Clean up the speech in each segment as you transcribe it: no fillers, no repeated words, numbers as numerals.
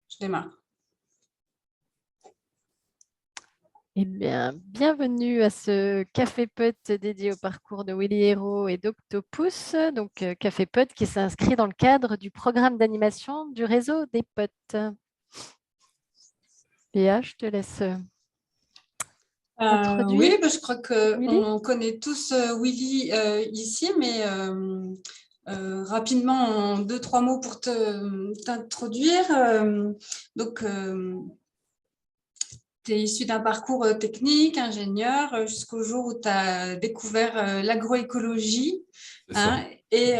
Je démarre. Eh bien, bienvenue à ce Café Pot dédié au parcours de Willy Hero et d'Octopus. Donc, Café Pot qui s'inscrit dans le cadre du programme d'animation du réseau des potes. Léa, je te laisse introduire. Oui, je crois Willy. qu'on connaît tous Willy ici, mais rapidement, en 2-3 mots pour t'introduire. Donc, tu es issu d'un parcours technique, ingénieur, jusqu'au jour où tu as découvert l'agroécologie, et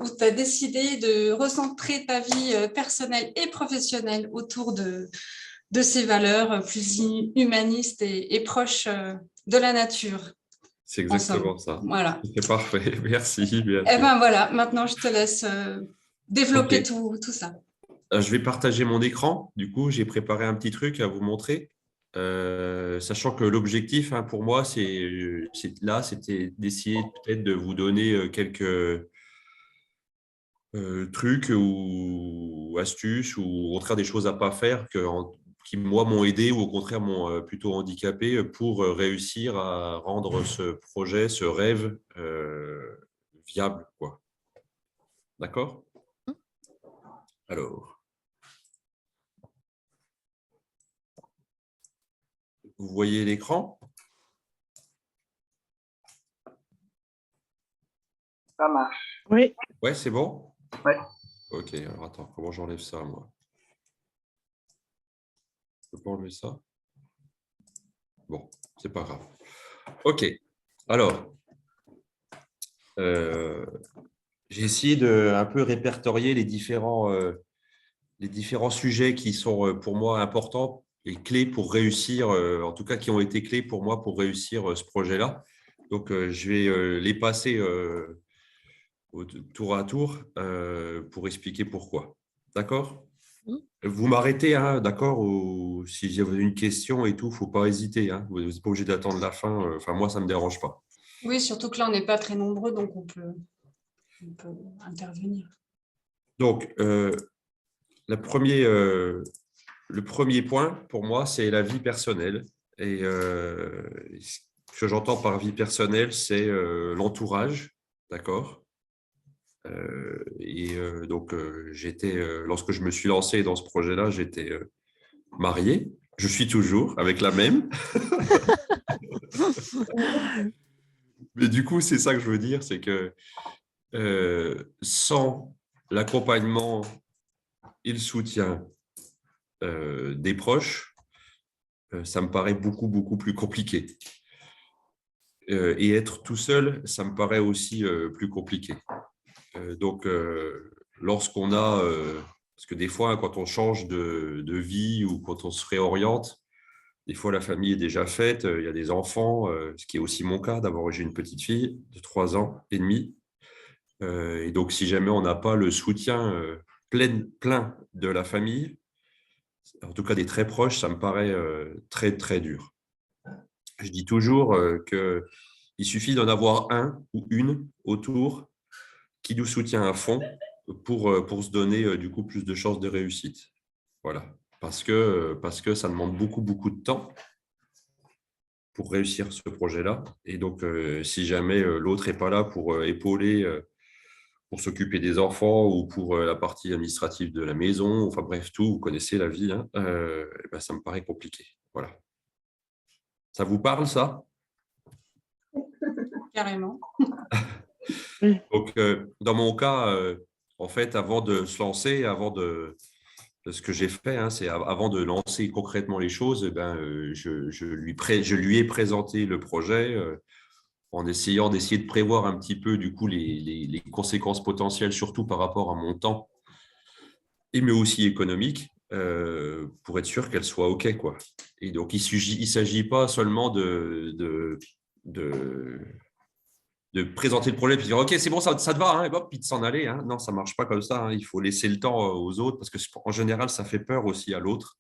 où tu as décidé de recentrer ta vie personnelle et professionnelle autour de ces valeurs plus humanistes et proches de la nature. C'est exactement ça. Voilà. C'est parfait. Merci. Et bien voilà, maintenant je te laisse développer tout ça. Je vais partager mon écran. Du coup, j'ai préparé un petit truc à vous montrer. Sachant que l'objectif pour moi, c'était d'essayer peut-être de vous donner quelques trucs ou astuces ou au contraire des choses à ne pas faire qui, moi, m'ont aidé ou au contraire m'ont plutôt handicapé pour réussir à rendre ce projet, ce rêve viable, quoi. D'accord ? Alors, vous voyez l'écran ? Ça marche. Oui. Ouais, c'est bon ? Ouais. Ok, alors attends, comment j'enlève ça, moi ? Je peux pas enlever ça ? Bon, c'est pas grave. Ok, alors, j'ai essayé de un peu répertorier les différents sujets qui sont pour moi importants et clés pour réussir, en tout cas qui ont été clés pour moi pour réussir ce projet-là. Donc, je vais les passer tour à tour pour expliquer pourquoi. D'accord ? Vous m'arrêtez, d'accord ? Ou si vous avez une question et tout, il ne faut pas hésiter. Vous n'êtes pas obligé d'attendre la fin. Enfin, moi, ça ne me dérange pas. Oui, surtout que là, on n'est pas très nombreux, donc on peut intervenir. Donc, le premier point, pour moi, c'est la vie personnelle. Et ce que j'entends par vie personnelle, c'est l'entourage, d'accord ? Donc, lorsque je me suis lancé dans ce projet-là, j'étais marié. Je suis toujours avec la même. Mais du coup, c'est ça que je veux dire, c'est que sans l'accompagnement et le soutien des proches, ça me paraît beaucoup, beaucoup plus compliqué. Et être tout seul, ça me paraît aussi plus compliqué. Donc, lorsqu'on a… parce que des fois, quand on change de vie ou quand on se réoriente, des fois, la famille est déjà faite, il y a des enfants, ce qui est aussi mon cas. D'abord, j'ai une petite fille de 3 ans et demi. Et donc, si jamais on n'a pas le soutien plein de la famille, en tout cas des très proches, ça me paraît très, très dur. Je dis toujours qu'il suffit d'en avoir un ou une autour qui nous soutient à fond pour se donner du coup plus de chances de réussite. Voilà. Parce que ça demande beaucoup, beaucoup de temps pour réussir ce projet-là. Et donc, si jamais l'autre n'est pas là pour épauler, pour s'occuper des enfants ou pour la partie administrative de la maison, enfin bref, tout, vous connaissez la vie, ça me paraît compliqué. Voilà. Ça vous parle, ça ? Carrément. Donc, dans mon cas, en fait, avant de se lancer, ce que j'ai fait, c'est avant de lancer concrètement les choses, je lui ai présenté le projet en essayant d'essayer de prévoir un petit peu du coup les conséquences potentielles, surtout par rapport à mon temps, mais aussi économique, pour être sûr qu'elle soit OK, quoi. Et donc, il ne s'agit pas seulement de présenter le projet puis de dire OK, c'est bon, ça te va, et puis de s'en aller. Non, ça ne marche pas comme ça. Il faut laisser le temps aux autres parce qu'en général, ça fait peur aussi à l'autre.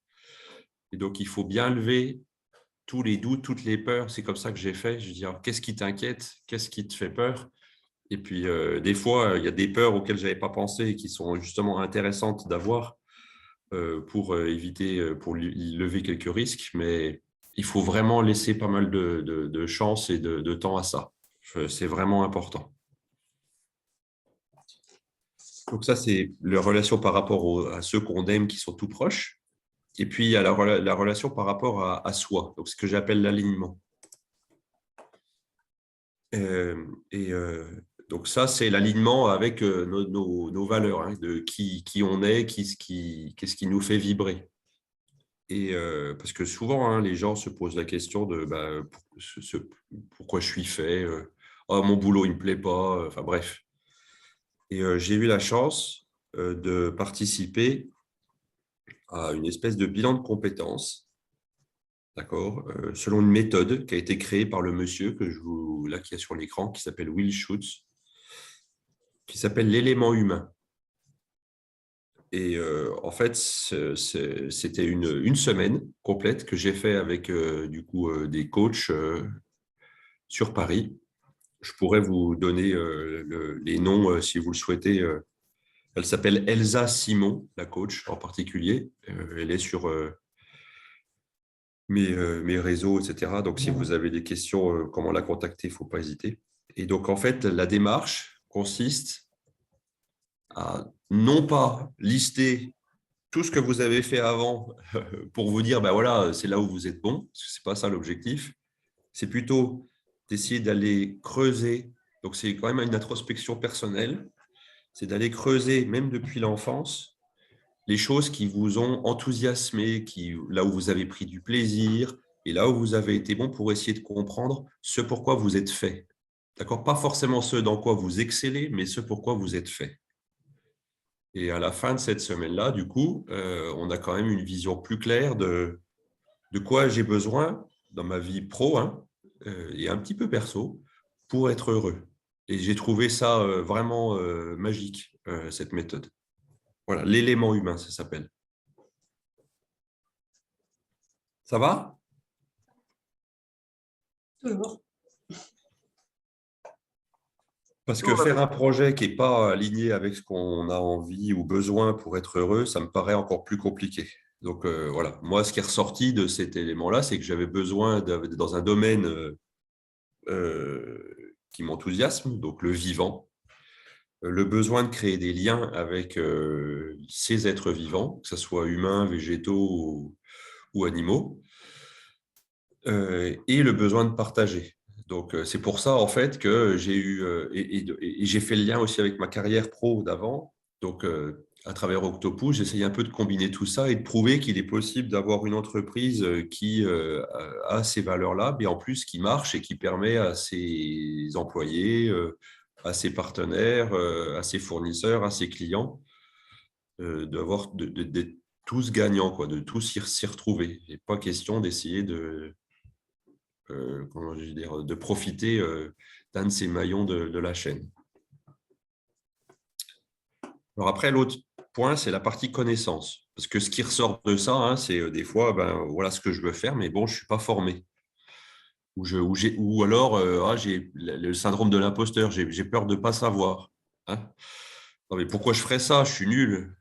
Et donc, il faut bien lever tous les doutes, toutes les peurs. C'est comme ça que j'ai fait. Je dis, qu'est-ce qui t'inquiète? Qu'est-ce qui te fait peur? Et puis, des fois, il y a des peurs auxquelles je n'avais pas pensé et qui sont justement intéressantes d'avoir pour éviter, pour lever quelques risques, mais il faut vraiment laisser pas mal de chance et de temps à ça. C'est vraiment important. Donc ça, c'est la relation par rapport à ceux qu'on aime qui sont tout proches. Et puis, il y a la relation par rapport à soi, donc ce que j'appelle l'alignement. Donc ça, c'est l'alignement avec nos valeurs, hein, de qui on est, qu'est-ce qui nous fait vibrer. Et parce que souvent, hein, les gens se posent la question de pourquoi je suis fait, oh, mon boulot, il ne me plaît pas, enfin bref. Et j'ai eu la chance de participer à une espèce de bilan de compétences, d'accord, selon une méthode qui a été créée par le monsieur là, qui est sur l'écran, qui s'appelle Will Schutz, qui s'appelle l'élément humain. Et en fait, c'était une semaine complète que j'ai fait avec du coup des coachs sur Paris. Je pourrais vous donner les noms si vous le souhaitez. Elle s'appelle Elsa Simon, la coach en particulier. Elle est sur mes réseaux, etc. Donc, si vous avez des questions, comment la contacter, il ne faut pas hésiter. Et donc, en fait, la démarche consiste à non pas lister tout ce que vous avez fait avant pour vous dire, ben voilà, c'est là où vous êtes bon, parce que ce n'est pas ça l'objectif. C'est plutôt d'essayer d'aller creuser. Donc, c'est quand même une introspection personnelle. C'est d'aller creuser, même depuis l'enfance, les choses qui vous ont enthousiasmé, là où vous avez pris du plaisir et là où vous avez été bon pour essayer de comprendre ce pourquoi vous êtes fait. D'accord ? Pas forcément ce dans quoi vous excellez, mais ce pourquoi vous êtes fait. Et à la fin de cette semaine-là, du coup, on a quand même une vision plus claire de quoi j'ai besoin dans ma vie pro et un petit peu perso pour être heureux. Et j'ai trouvé ça vraiment magique, cette méthode. Voilà, l'élément humain, ça s'appelle. Ça va ? Toujours. Parce que faire un projet qui n'est pas aligné avec ce qu'on a envie ou besoin pour être heureux, ça me paraît encore plus compliqué. Donc voilà, moi, ce qui est ressorti de cet élément-là, c'est que j'avais besoin dans un domaine qui m'enthousiasme, donc le vivant, le besoin de créer des liens avec ces êtres vivants, que ce soit humains, végétaux ou animaux, et le besoin de partager. Donc, c'est pour ça, en fait, que j'ai eu, et j'ai fait le lien aussi avec ma carrière pro d'avant. Donc, à travers Octopus, j'essaye un peu de combiner tout ça et de prouver qu'il est possible d'avoir une entreprise qui a ces valeurs-là, mais en plus qui marche et qui permet à ses employés, à ses partenaires, à ses fournisseurs, à ses clients, d'être tous gagnants, quoi, de tous s'y retrouver. Il n'est pas question d'essayer comment je veux dire, de profiter d'un de ces maillons de la chaîne. Alors après, l'autre point, c'est la partie connaissance. Parce que ce qui ressort de ça, c'est des fois, voilà ce que je veux faire, mais bon, je ne suis pas formé. Ou alors, j'ai le syndrome de l'imposteur, j'ai peur de ne pas savoir. Non, mais pourquoi je ferais ça? Je suis nul.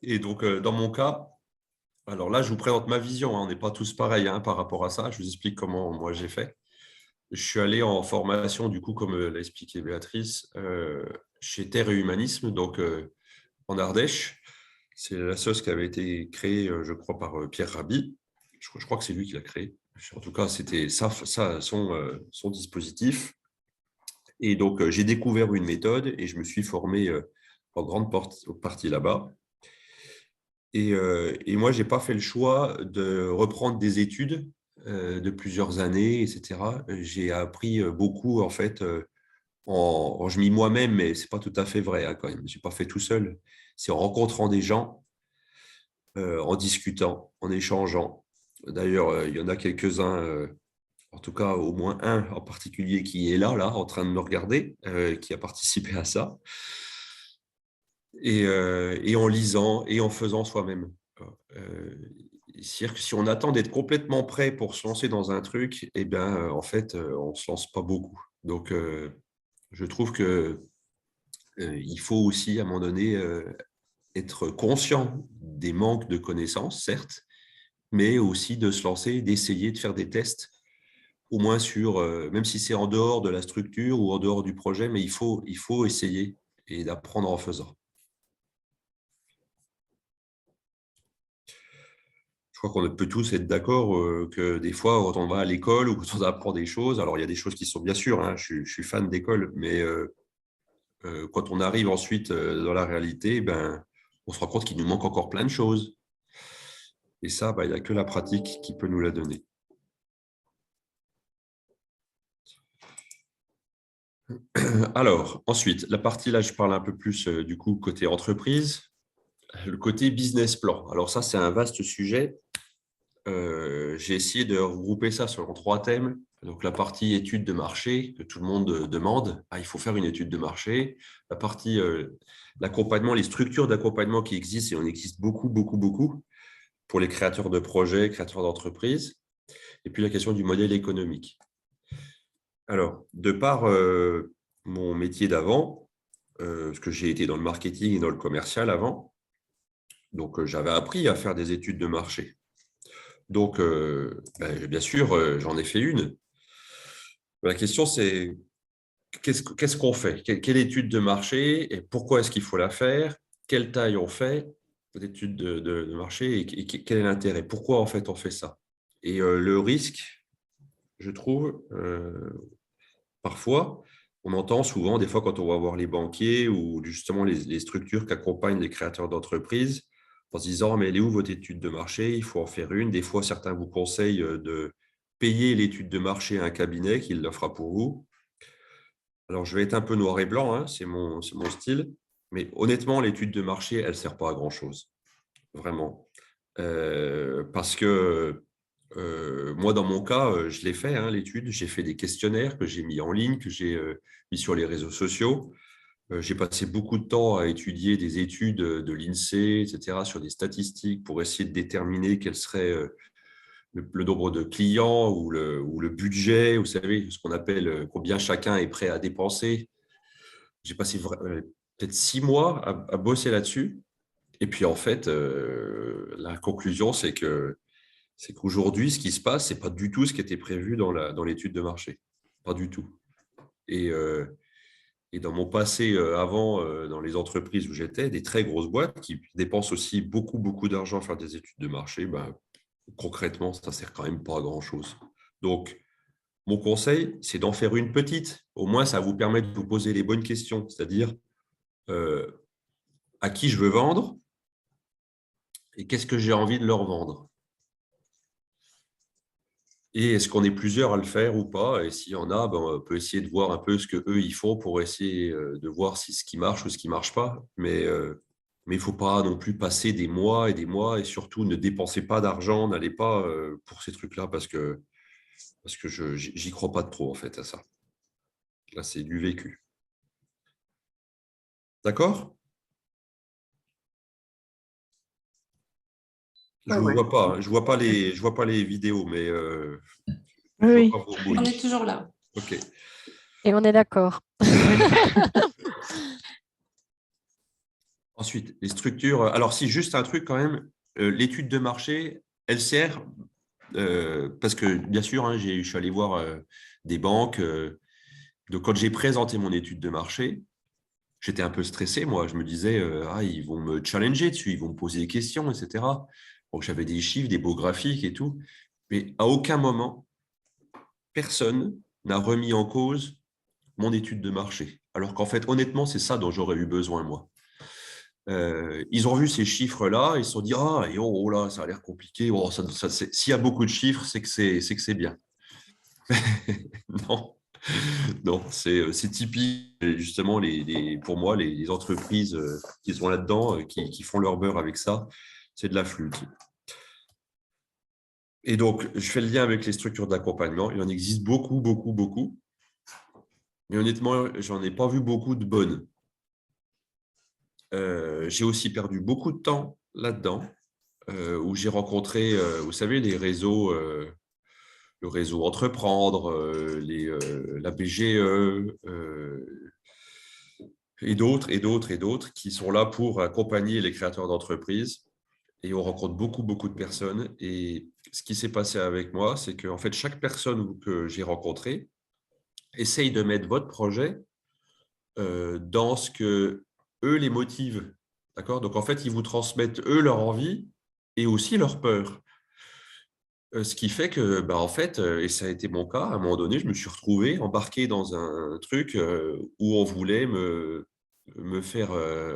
Et donc, dans mon cas, alors là, je vous présente ma vision. On n'est pas tous pareils par rapport à ça. Je vous explique comment moi j'ai fait. Je suis allé en formation, du coup, comme l'a expliqué Béatrice, chez Terre et Humanisme, donc en Ardèche. C'est la sauce qui avait été créée, je crois, par Pierre Rabhi. Je crois que c'est lui qui l'a créé. En tout cas, c'était son dispositif. Et donc, j'ai découvert une méthode et je me suis formé en grande partie là-bas. Et moi, je n'ai pas fait le choix de reprendre des études de plusieurs années, etc. J'ai appris beaucoup, en fait, je mis moi-même, mais ce n'est pas tout à fait vrai quand même. Je n'ai pas fait tout seul. C'est en rencontrant des gens, en discutant, en échangeant. D'ailleurs, il y en a quelques-uns, en tout cas au moins un en particulier qui est là, en train de me regarder, qui a participé à ça. Et en lisant et en faisant soi-même. C'est-à-dire que si on attend d'être complètement prêt pour se lancer dans un truc, eh bien, en fait, on ne se lance pas beaucoup. Donc, je trouve qu'il faut aussi, à un moment donné, être conscient des manques de connaissances, certes, mais aussi de se lancer, d'essayer de faire des tests, au moins sur, même si c'est en dehors de la structure ou en dehors du projet, mais il faut essayer et d'apprendre en faisant. Je crois qu'on peut tous être d'accord que des fois, quand on va à l'école ou quand on apprend des choses, alors il y a des choses qui sont bien sûr, hein, je suis fan d'école, mais quand on arrive ensuite dans la réalité, ben, on se rend compte qu'il nous manque encore plein de choses. Et ça, ben, il n'y a que la pratique qui peut nous la donner. Alors, ensuite, la partie là, je parle un peu plus du coup côté entreprise, le côté business plan. Alors ça, c'est un vaste sujet. J'ai essayé de regrouper ça selon 3 thèmes. Donc, la partie étude de marché, que tout le monde demande. Ah, il faut faire une étude de marché. La partie l'accompagnement, les structures d'accompagnement qui existent, et on existe beaucoup, beaucoup, beaucoup, pour les créateurs de projets, créateurs d'entreprises. Et puis, la question du modèle économique. Alors, de par mon métier d'avant, parce que j'ai été dans le marketing et dans le commercial avant, donc j'avais appris à faire des études de marché. Donc, bien sûr, j'en ai fait une. La question, c'est qu'est-ce qu'on fait? Quelle étude de marché et pourquoi est-ce qu'il faut la faire? Quelle taille on fait d'étude de marché et quel est l'intérêt? Pourquoi en fait on fait ça? Et le risque, je trouve, parfois, on entend souvent, des fois quand on va voir les banquiers ou justement les structures qui accompagnent les créateurs d'entreprises, en se disant, mais elle est où votre étude de marché? Il faut en faire une. Des fois, certains vous conseillent de payer l'étude de marché à un cabinet qui le fera pour vous. Alors, je vais être un peu noir et blanc, hein, c'est mon style. Mais honnêtement, l'étude de marché, elle ne sert pas à grand-chose. Vraiment. Parce que moi, dans mon cas, je l'ai fait, hein, l'étude. J'ai fait des questionnaires que j'ai mis en ligne, que j'ai mis sur les réseaux sociaux. J'ai passé beaucoup de temps à étudier des études de l'INSEE, etc., sur des statistiques pour essayer de déterminer quel serait le nombre de clients ou le budget, vous savez, ce qu'on appelle combien chacun est prêt à dépenser. J'ai passé peut-être 6 mois à bosser là-dessus. Et puis, en fait, la conclusion, c'est qu'aujourd'hui, ce qui se passe, ce n'est pas du tout ce qui était prévu dans l'étude de marché. Pas du tout. Et dans mon passé avant, dans les entreprises où j'étais, des très grosses boîtes qui dépensent aussi beaucoup, beaucoup d'argent à faire des études de marché, ben, concrètement, ça ne sert quand même pas à grand-chose. Donc, mon conseil, c'est d'en faire une petite. Au moins, ça va vous permettre de vous poser les bonnes questions, c'est-à-dire à qui je veux vendre et qu'est-ce que j'ai envie de leur vendre. Et est-ce qu'on est plusieurs à le faire ou pas? Et s'il y en a, ben, on peut essayer de voir un peu ce qu'eux ils font pour essayer de voir si ce qui marche ou ce qui ne marche pas. Mais il ne faut pas non plus passer des mois et surtout ne dépensez pas d'argent, n'allez pas pour ces trucs-là parce que je n'y crois pas trop en fait à ça. Là, c'est du vécu. D'accord? Je ne vous vois pas, hein. Je vois pas les vidéos, mais Oui, on est toujours là. OK. et on est d'accord. Ensuite, les structures. Alors, si juste un truc quand même, l'étude de marché, elle sert parce que, bien sûr, hein, je suis allé voir des banques. Donc, quand j'ai présenté mon étude de marché, j'étais un peu stressé, moi. Je me disais, ils vont me challenger dessus, ils vont me poser des questions, etc. Donc, j'avais des chiffres, des beaux graphiques et tout. Mais à aucun moment, personne n'a remis en cause mon étude de marché. Alors qu'en fait, honnêtement, c'est ça dont j'aurais eu besoin, moi. Ils ont vu ces chiffres-là, ils se sont dit oh là, ça a l'air compliqué. Oh, s'il y a beaucoup de chiffres, c'est que c'est bien. Non, non, c'est typique. Justement, pour moi, les entreprises qui sont là-dedans, qui font leur beurre avec ça, c'est de la flûte. Et donc, je fais le lien avec les structures d'accompagnement. Il en existe beaucoup, beaucoup, beaucoup. Mais honnêtement, j'en ai pas vu beaucoup de bonnes. J'ai aussi perdu beaucoup de temps là-dedans, où j'ai rencontré, vous savez, les réseaux, le réseau Entreprendre, la BGE, et d'autres qui sont là pour accompagner les créateurs d'entreprises. Et on rencontre beaucoup, beaucoup de personnes. Et ce qui s'est passé avec moi, c'est que en fait, chaque personne que j'ai rencontrée essaye de mettre votre projet dans ce que eux les motive. D'accord ? Donc, en fait, ils vous transmettent, eux, leur envie et aussi leur peur. Ce qui fait que, en fait, et ça a été mon cas, à un moment donné, je me suis retrouvé embarqué dans un truc où on voulait me faire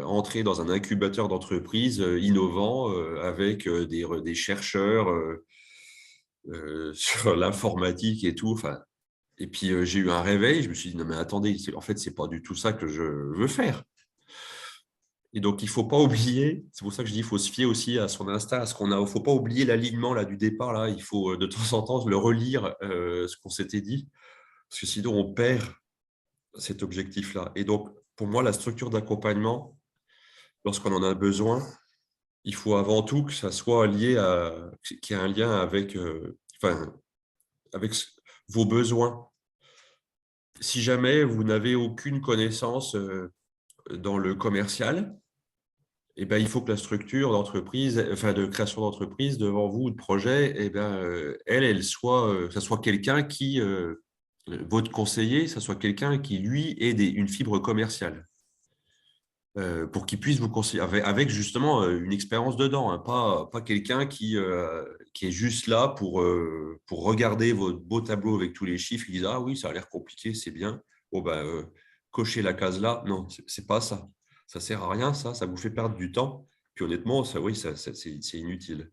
entrer dans un incubateur d'entreprises innovant avec des chercheurs sur l'informatique et tout. Enfin, et puis, j'ai eu un réveil. Je me suis dit, non, mais attendez, en fait, ce n'est pas du tout ça que je veux faire. Et donc, il ne faut pas oublier, c'est pour ça que je dis qu'il faut se fier aussi à son instinct, à ce qu'on a. Il ne faut pas oublier l'alignement là, du départ. Là. Il faut de temps en temps le relire, ce qu'on s'était dit, parce que sinon, on perd cet objectif-là. Et donc, pour moi, la structure d'accompagnement, lorsqu'on en a besoin, il faut avant tout que ça soit lié qu'il y ait un lien avec, avec vos besoins. Si jamais vous n'avez aucune connaissance dans le commercial, il faut que la structure d'entreprise, enfin de création d'entreprise devant vous, de projet, ça soit quelqu'un qui, votre conseiller, ça soit quelqu'un qui, lui, ait une fibre commerciale pour qu'il puisse vous conseiller, avec justement une expérience dedans, hein, pas quelqu'un qui est juste là pour regarder votre beau tableau avec tous les chiffres, il dit « Ah oui, ça a l'air compliqué, c'est bien. Bon, cochez la case là. » Non, c'est pas ça. Ça ne sert à rien, ça vous fait perdre du temps. Puis honnêtement, c'est inutile.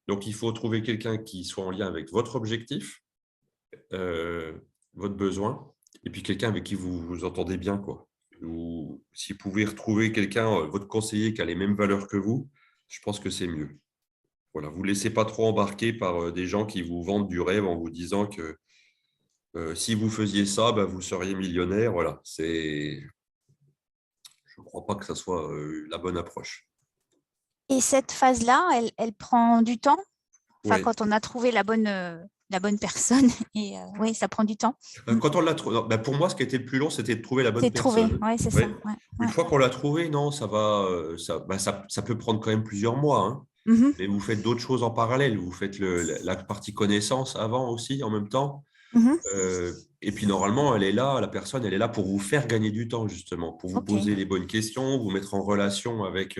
Donc, il faut trouver quelqu'un qui soit en lien avec votre objectif, votre besoin, et puis quelqu'un avec qui vous vous entendez bien, quoi. Ou si vous pouvez retrouver quelqu'un, votre conseiller qui a les mêmes valeurs que vous, je pense que c'est mieux. Voilà, vous ne laissez pas trop embarquer par des gens qui vous vendent du rêve en vous disant que si vous faisiez ça, vous seriez millionnaire. Voilà, je ne crois pas que ça soit la bonne approche. Et cette phase-là, elle prend du temps? Enfin, Oui. quand on a trouvé la bonne personne, et oui, ça prend du temps. Quand on l'a trouvé, pour moi, ce qui était le plus long, c'était de trouver la bonne C'est trouvé, personne. oui, c'est Ouais. ça. Ouais, Une ouais. fois qu'on l'a trouvé, non, ça va, ça peut prendre quand même plusieurs mois. Hein. Mhm, Mais vous faites d'autres choses en parallèle. Vous faites la partie connaissance avant aussi, en même temps. mhm. Et puis, normalement, la personne, elle est là pour vous faire gagner du temps, justement, pour vous Ok. poser les bonnes questions, vous mettre en relation avec,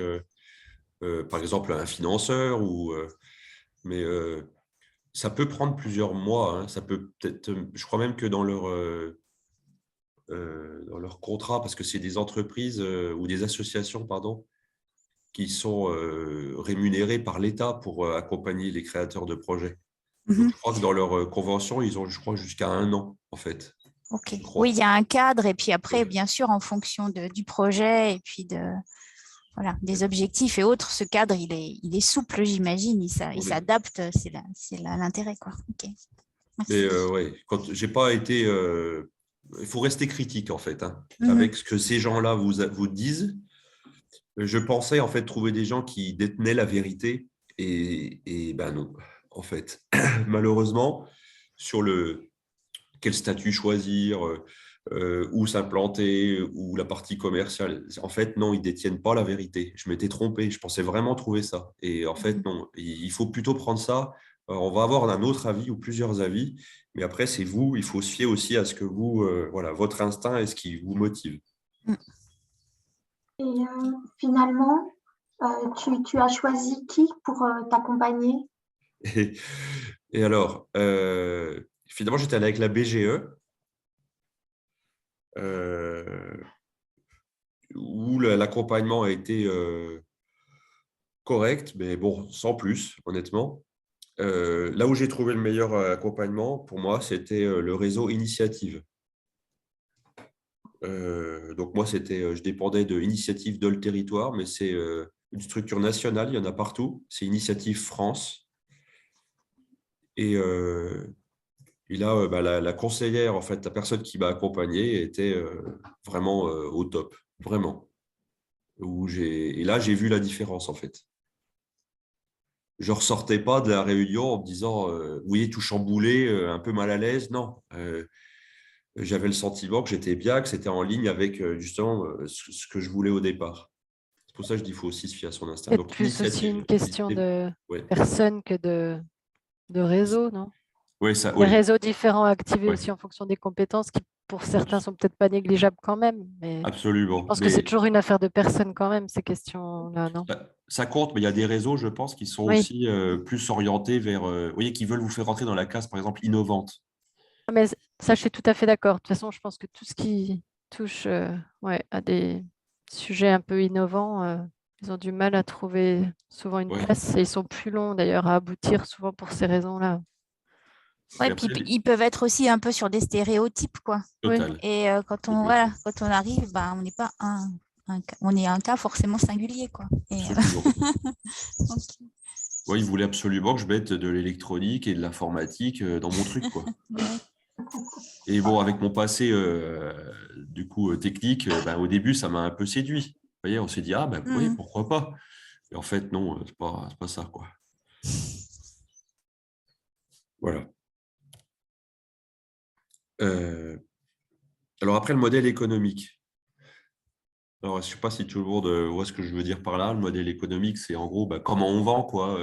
par exemple, un financeur. Mais ça peut prendre plusieurs mois. Hein. Ça peut peut-être, je crois même que dans leur contrat, parce que c'est des entreprises ou des associations, pardon, qui sont rémunérées par l'État pour accompagner les créateurs de projets. Donc, Mhm. je crois que dans leur convention, ils ont, je crois, jusqu'à 1 an, en fait. Ok. Je crois. Oui, il y a un cadre, et puis après, Ouais. bien sûr, en fonction du projet et puis des objectifs et autres, ce cadre, il est souple, j'imagine. Il Oui. s'adapte, c'est l'intérêt, quoi. Ok. Merci. Mais ouais, quand j'ai pas été, il faut rester critique en fait, hein, Mhm. avec ce que ces gens-là vous disent. Je pensais en fait trouver des gens qui détenaient la vérité et non, en fait, malheureusement, sur quel statut choisir, où s'implanter, ou la partie commerciale. En fait, non, ils ne détiennent pas la vérité. Je m'étais trompé, je pensais vraiment trouver ça. Et en fait, non, il faut plutôt prendre ça. On va avoir un autre avis ou plusieurs avis, mais après, c'est vous, il faut se fier aussi à ce que vous, voilà, votre instinct est ce qui vous motive. Et finalement, tu as choisi qui pour t'accompagner? Et alors, finalement, j'étais allé avec la BGE, où l'accompagnement a été correct, mais bon, sans plus, honnêtement. Là où j'ai trouvé le meilleur accompagnement, pour moi, c'était le réseau Initiative. Donc moi, je dépendais de Initiative Dole Territoire, mais c'est une structure nationale, il y en a partout. C'est Initiative France. Et là, la conseillère, en fait, la personne qui m'a accompagné était vraiment au top, vraiment. Et là, j'ai vu la différence, en fait. Je ne ressortais pas de la réunion en me disant, oui, tout chamboulé, un peu mal à l'aise. Non. j'avais le sentiment que j'étais bien, que c'était en ligne avec justement ce que je voulais au départ. C'est pour ça que je dis qu'il faut aussi se fier à son instinct. C'est Donc, plus aussi une question de ouais. personne que de réseau, non? Oui, ça, Des oui. réseaux différents activés Ouais. aussi en fonction des compétences qui, pour certains, sont peut-être pas négligeables quand même, mais je Absolument. pense que c'est Mais toujours une affaire de personne quand même, ces questions-là, non? ça compte, mais il y a des réseaux, je pense, qui sont Oui, aussi plus orientés vers, vous voyez, qui veulent vous faire rentrer dans la case, par exemple, innovante. mais ça, je suis tout à fait d'accord. De toute façon, je pense que tout ce qui touche ouais, à des sujets un peu innovants, ils ont du mal à trouver souvent une Ouais. place et ils sont plus longs d'ailleurs à aboutir souvent pour ces raisons-là. Ouais, Et puis après, ils peuvent être aussi un peu sur des stéréotypes, quoi. Oui, total. Et Complètement. quand on arrive, bah, on n'est pas on est un cas forcément singulier, quoi. Et, Absolument. donc, Ouais, ils voulaient absolument que je mette de l'électronique et de l'informatique dans mon truc, quoi. ouais. Et bon, avec mon passé du coup technique, ben, au début, ça m'a un peu séduit. Vous voyez, on s'est dit, ah ben oui, Mhm. pourquoi pas. Et en fait, non, c'est pas ça, quoi. Voilà. Euh, alors après, le modèle économique. Alors, je ne sais pas si tout le monde voit ce que je veux dire par là. Le modèle économique, c'est en gros comment on vend, quoi,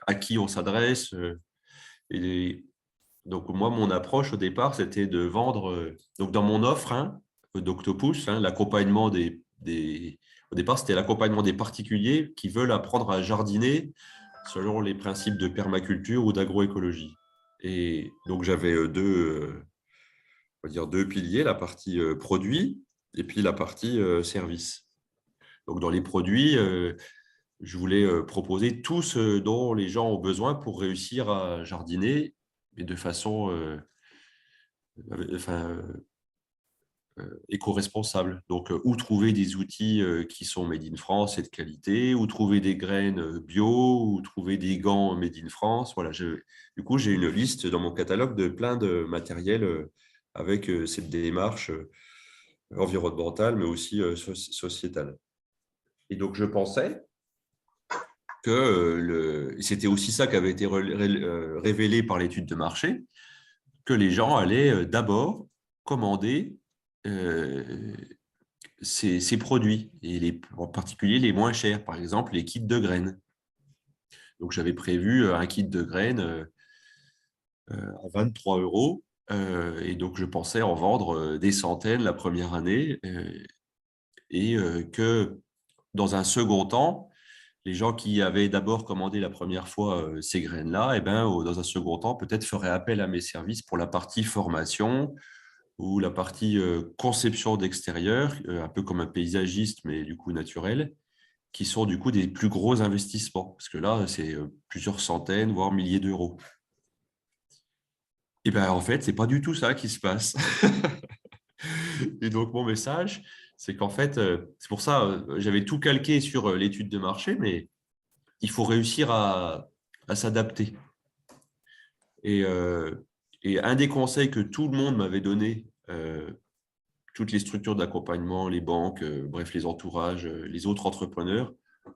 à qui on s'adresse. Et donc, moi, mon approche au départ, c'était de vendre. Donc, dans mon offre d'Octopus, l'accompagnement au départ, c'était l'accompagnement des particuliers qui veulent apprendre à jardiner selon les principes de permaculture ou d'agroécologie. Et donc, j'avais on va dire deux piliers, la partie produit et puis la partie service. Donc, dans les produits, je voulais proposer tout ce dont les gens ont besoin pour réussir à jardiner, mais de façon enfin, éco-responsable. Donc, où trouver des outils qui sont made in France et de qualité, où trouver des graines bio, où trouver des gants made in France. Voilà, du coup, j'ai une liste dans mon catalogue de plein de matériel avec cette démarche environnementale, mais aussi sociétale. Et donc, je pensais que c'était aussi ça qui avait été révélé par l'étude de marché, que les gens allaient d'abord commander ces produits, et en particulier les moins chers, par exemple les kits de graines. Donc, j'avais prévu un kit de graines à 23 €. Et donc, je pensais en vendre des centaines la première année et que dans un second temps, les gens qui avaient d'abord commandé la première fois ces graines-là, eh ben, dans un second temps, peut-être feraient appel à mes services pour la partie formation ou la partie conception d'extérieur, un peu comme un paysagiste, mais du coup naturel, qui sont du coup des plus gros investissements, parce que là, c'est plusieurs centaines, voire milliers d'euros. Et bien, en fait, ce n'est pas du tout ça qui se passe. Et donc, mon message, c'est qu'en fait, c'est pour ça, j'avais tout calqué sur l'étude de marché, mais il faut réussir à s'adapter. Et, et un des conseils que tout le monde m'avait donné, toutes les structures d'accompagnement, les banques, bref, les entourages, les autres entrepreneurs,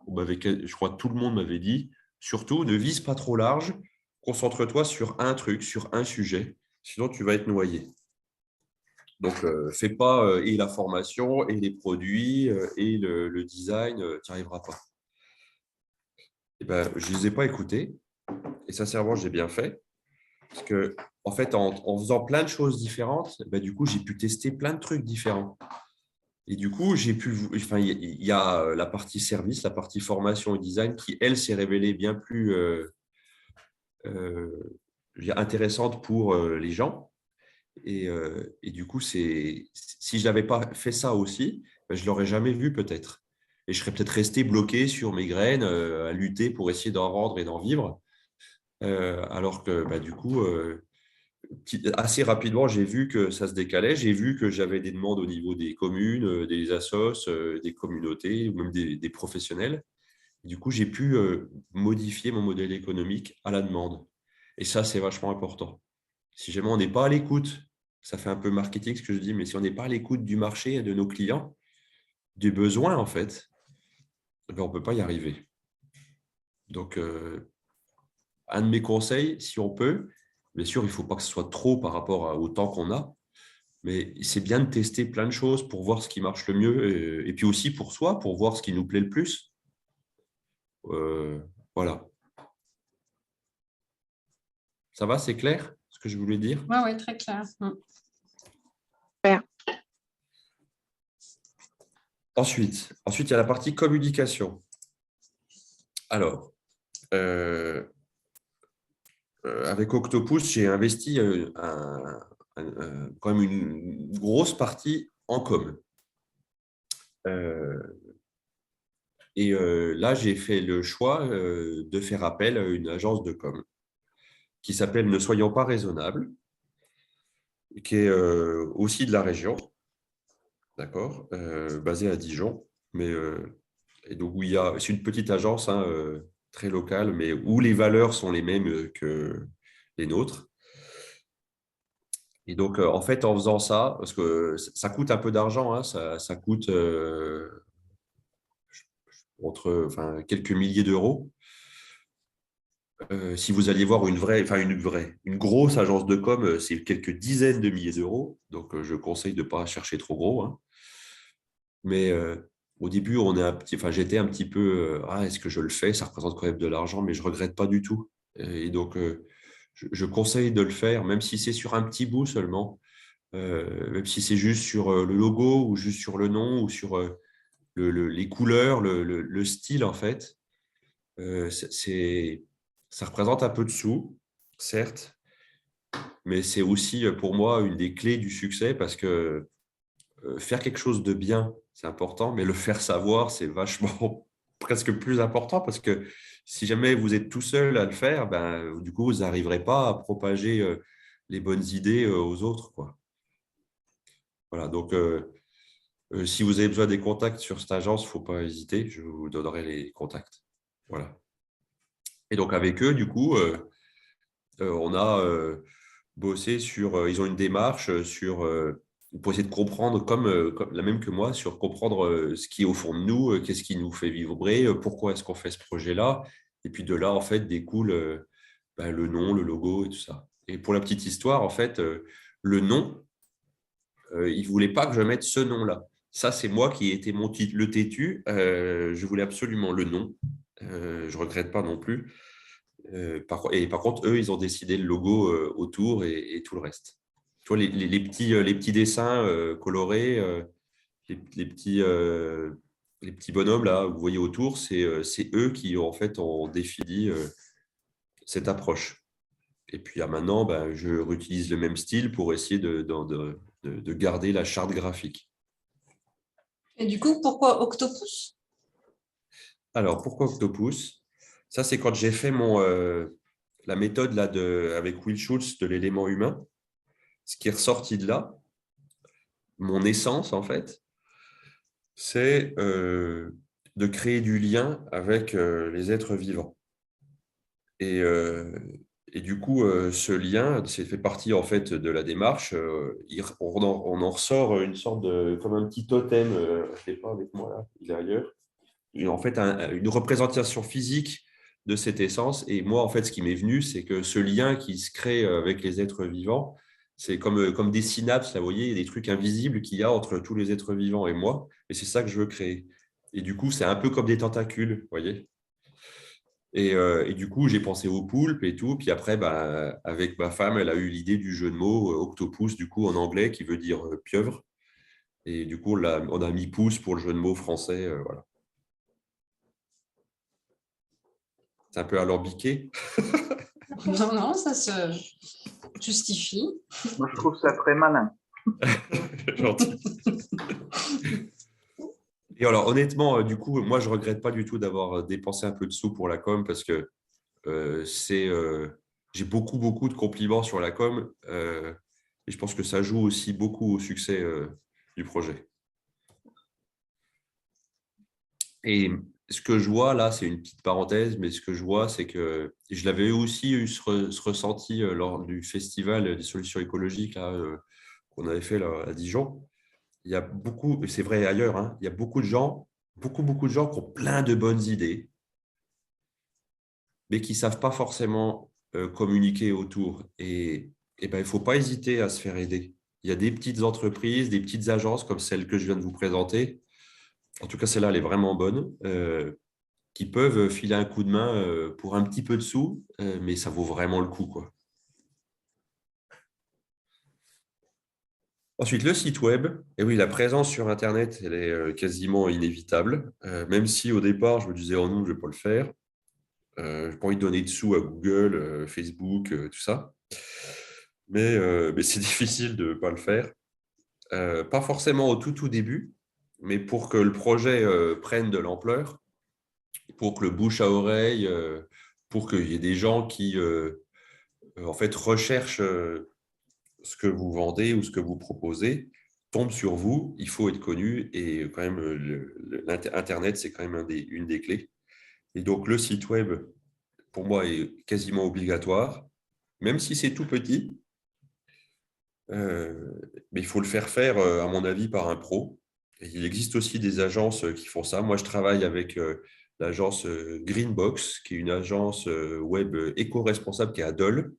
je crois que tout le monde m'avait dit, surtout, ne vise pas trop large, concentre-toi sur un truc, sur un sujet, sinon tu vas être noyé. Donc, fais pas et la formation, et les produits, et le design, tu n'y arriveras pas. Et ben, je ne les ai pas écoutés, et sincèrement, j'ai bien fait. Parce que, en fait, en faisant plein de choses différentes, ben, du coup, j'ai pu tester plein de trucs différents. Et du coup, il y a la partie service, la partie formation et design qui, elle, s'est révélée bien plus intéressante pour les gens. Et du coup, si je n'avais pas fait ça aussi, ben, je ne l'aurais jamais vu peut-être. Et je serais peut-être resté bloqué sur mes graines, à lutter pour essayer d'en vendre et d'en vivre. Alors que ben, du coup, assez rapidement, j'ai vu que ça se décalait. J'ai vu que j'avais des demandes au niveau des communes, des assos, des communautés ou même des professionnels. Du coup, j'ai pu modifier mon modèle économique à la demande. Et ça, c'est vachement important. Si jamais on n'est pas à l'écoute, ça fait un peu marketing ce que je dis, mais si on n'est pas à l'écoute du marché et de nos clients, des besoins en fait, ben, on ne peut pas y arriver. Donc, un de mes conseils, si on peut, bien sûr, il ne faut pas que ce soit trop par rapport au temps qu'on a, Mais c'est bien de tester plein de choses pour voir ce qui marche le mieux et puis aussi pour soi, pour voir ce qui nous plaît le plus. Voilà. Ça va, c'est clair ce que je voulais dire? Oui, ouais, très clair. Ensuite, il y a la partie communication. Alors, avec Octopus, j'ai investi quand même une grosse partie en com. Et là, j'ai fait le choix de faire appel à une agence de com qui s'appelle Ne Soyons pas raisonnables, qui est aussi de la région, d'accord, basée à Dijon. Mais, et donc, c'est une petite agence hein, très locale, mais où les valeurs sont les mêmes que les nôtres. Et donc, en fait, en faisant ça, parce que ça coûte un peu d'argent, hein, ça coûte entre quelques milliers d'euros. Si vous alliez voir une grosse agence de com, c'est quelques dizaines de milliers d'euros. Donc, je conseille de ne pas chercher trop gros. Hein. Mais au début, j'étais un petit peu est-ce que je le fais? Ça représente quand même de l'argent, mais je ne regrette pas du tout. Et donc, je conseille de le faire, même si c'est sur un petit bout seulement, même si c'est juste sur le logo ou juste sur le nom ou sur les couleurs, le style, en fait. Ça représente un peu de sous, certes, mais c'est aussi pour moi une des clés du succès parce que faire quelque chose de bien, c'est important, mais le faire savoir, c'est vachement presque plus important parce que si jamais vous êtes tout seul à le faire, ben, du coup, vous n'arriverez pas à propager les bonnes idées aux autres, quoi. Voilà, donc si vous avez besoin des contacts sur cette agence, il ne faut pas hésiter, je vous donnerai les contacts. Voilà. Et donc avec eux, du coup, on a bossé sur, ils ont une démarche pour essayer de comprendre, comme la même que moi, sur comprendre ce qui est au fond de nous, qu'est-ce qui nous fait vibrer, pourquoi est-ce qu'on fait ce projet-là. Et puis de là, en fait, découle le nom, le logo et tout ça. Et pour la petite histoire, en fait, le nom, ils ne voulaient pas que je mette ce nom-là. Ça, c'est moi qui ai été le têtu. Je voulais absolument le nom. Je ne regrette pas non plus. Par contre, eux, ils ont décidé le logo autour et tout le reste. Tu vois, les petits dessins colorés, les petits bonhommes là, vous voyez autour, c'est eux qui en fait ont défini cette approche. Et puis maintenant, je réutilise le même style pour essayer de garder la charte graphique. Et du coup, pourquoi Octopus? Alors, pourquoi Octopus? Ça, c'est quand j'ai fait la méthode là, avec Will Schultz de l'élément humain. Ce qui est ressorti de là, mon essence, en fait, c'est de créer du lien avec les êtres vivants. Et du coup, ce lien, c'est fait partie en fait de la démarche. On en ressort une sorte comme un petit totem. Je ne l'ai pas avec moi là, il est ailleurs. Et en fait, une représentation physique de cette essence. Et moi, en fait, ce qui m'est venu, c'est que ce lien qui se crée avec les êtres vivants, c'est comme des synapses, là, vous voyez, des trucs invisibles qu'il y a entre tous les êtres vivants et moi. Et c'est ça que je veux créer. Et du coup, c'est un peu comme des tentacules, vous voyez. Et du coup, j'ai pensé aux poulpes et tout. Puis après, avec ma femme, elle a eu l'idée du jeu de mots octopus, du coup, en anglais, qui veut dire pieuvre. Et du coup, on a mis pouce pour le jeu de mots français. Voilà. C'est un peu alambiqué. Non, ça se justifie. Moi, je trouve ça très malin. Gentil. Et alors, honnêtement, du coup, moi, je ne regrette pas du tout d'avoir dépensé un peu de sous pour la com parce que j'ai beaucoup de compliments sur la com et je pense que ça joue aussi beaucoup au succès du projet. Et ce que je vois là, c'est une petite parenthèse, mais ce que je vois, c'est que je l'avais aussi eu ce ressenti lors du festival des solutions écologiques là, qu'on avait fait là, à Dijon. Il y a beaucoup, c'est vrai ailleurs, hein, il y a beaucoup de gens qui ont plein de bonnes idées, mais qui ne savent pas forcément communiquer autour. Et il ne faut pas hésiter à se faire aider. il y a des petites entreprises, des petites agences comme celle que je viens de vous présenter. En tout cas, celle-là, elle est vraiment bonne, qui peuvent filer un coup de main pour un petit peu de sous, mais ça vaut vraiment le coup, quoi. Ensuite, le site web. Et oui, la présence sur Internet, elle est quasiment inévitable. Même si au départ, je me disais, oh non, je ne vais pas le faire. Je n'ai pas envie de donner de sous à Google, Facebook, tout ça. Mais c'est difficile de ne pas le faire. Pas forcément au tout début, mais pour que le projet prenne de l'ampleur, pour que le bouche à oreille, pour qu'il y ait des gens qui en fait recherchent ce que vous vendez ou ce que vous proposez, tombe sur vous, il faut être connu et quand même Internet, c'est quand même une des clés. Et donc le site web, pour moi, est quasiment obligatoire, même si c'est tout petit, mais il faut le faire, à mon avis, par un pro. Et il existe aussi des agences qui font ça. Moi, je travaille avec l'agence Greenbox, qui est une agence web éco-responsable qui est à Dole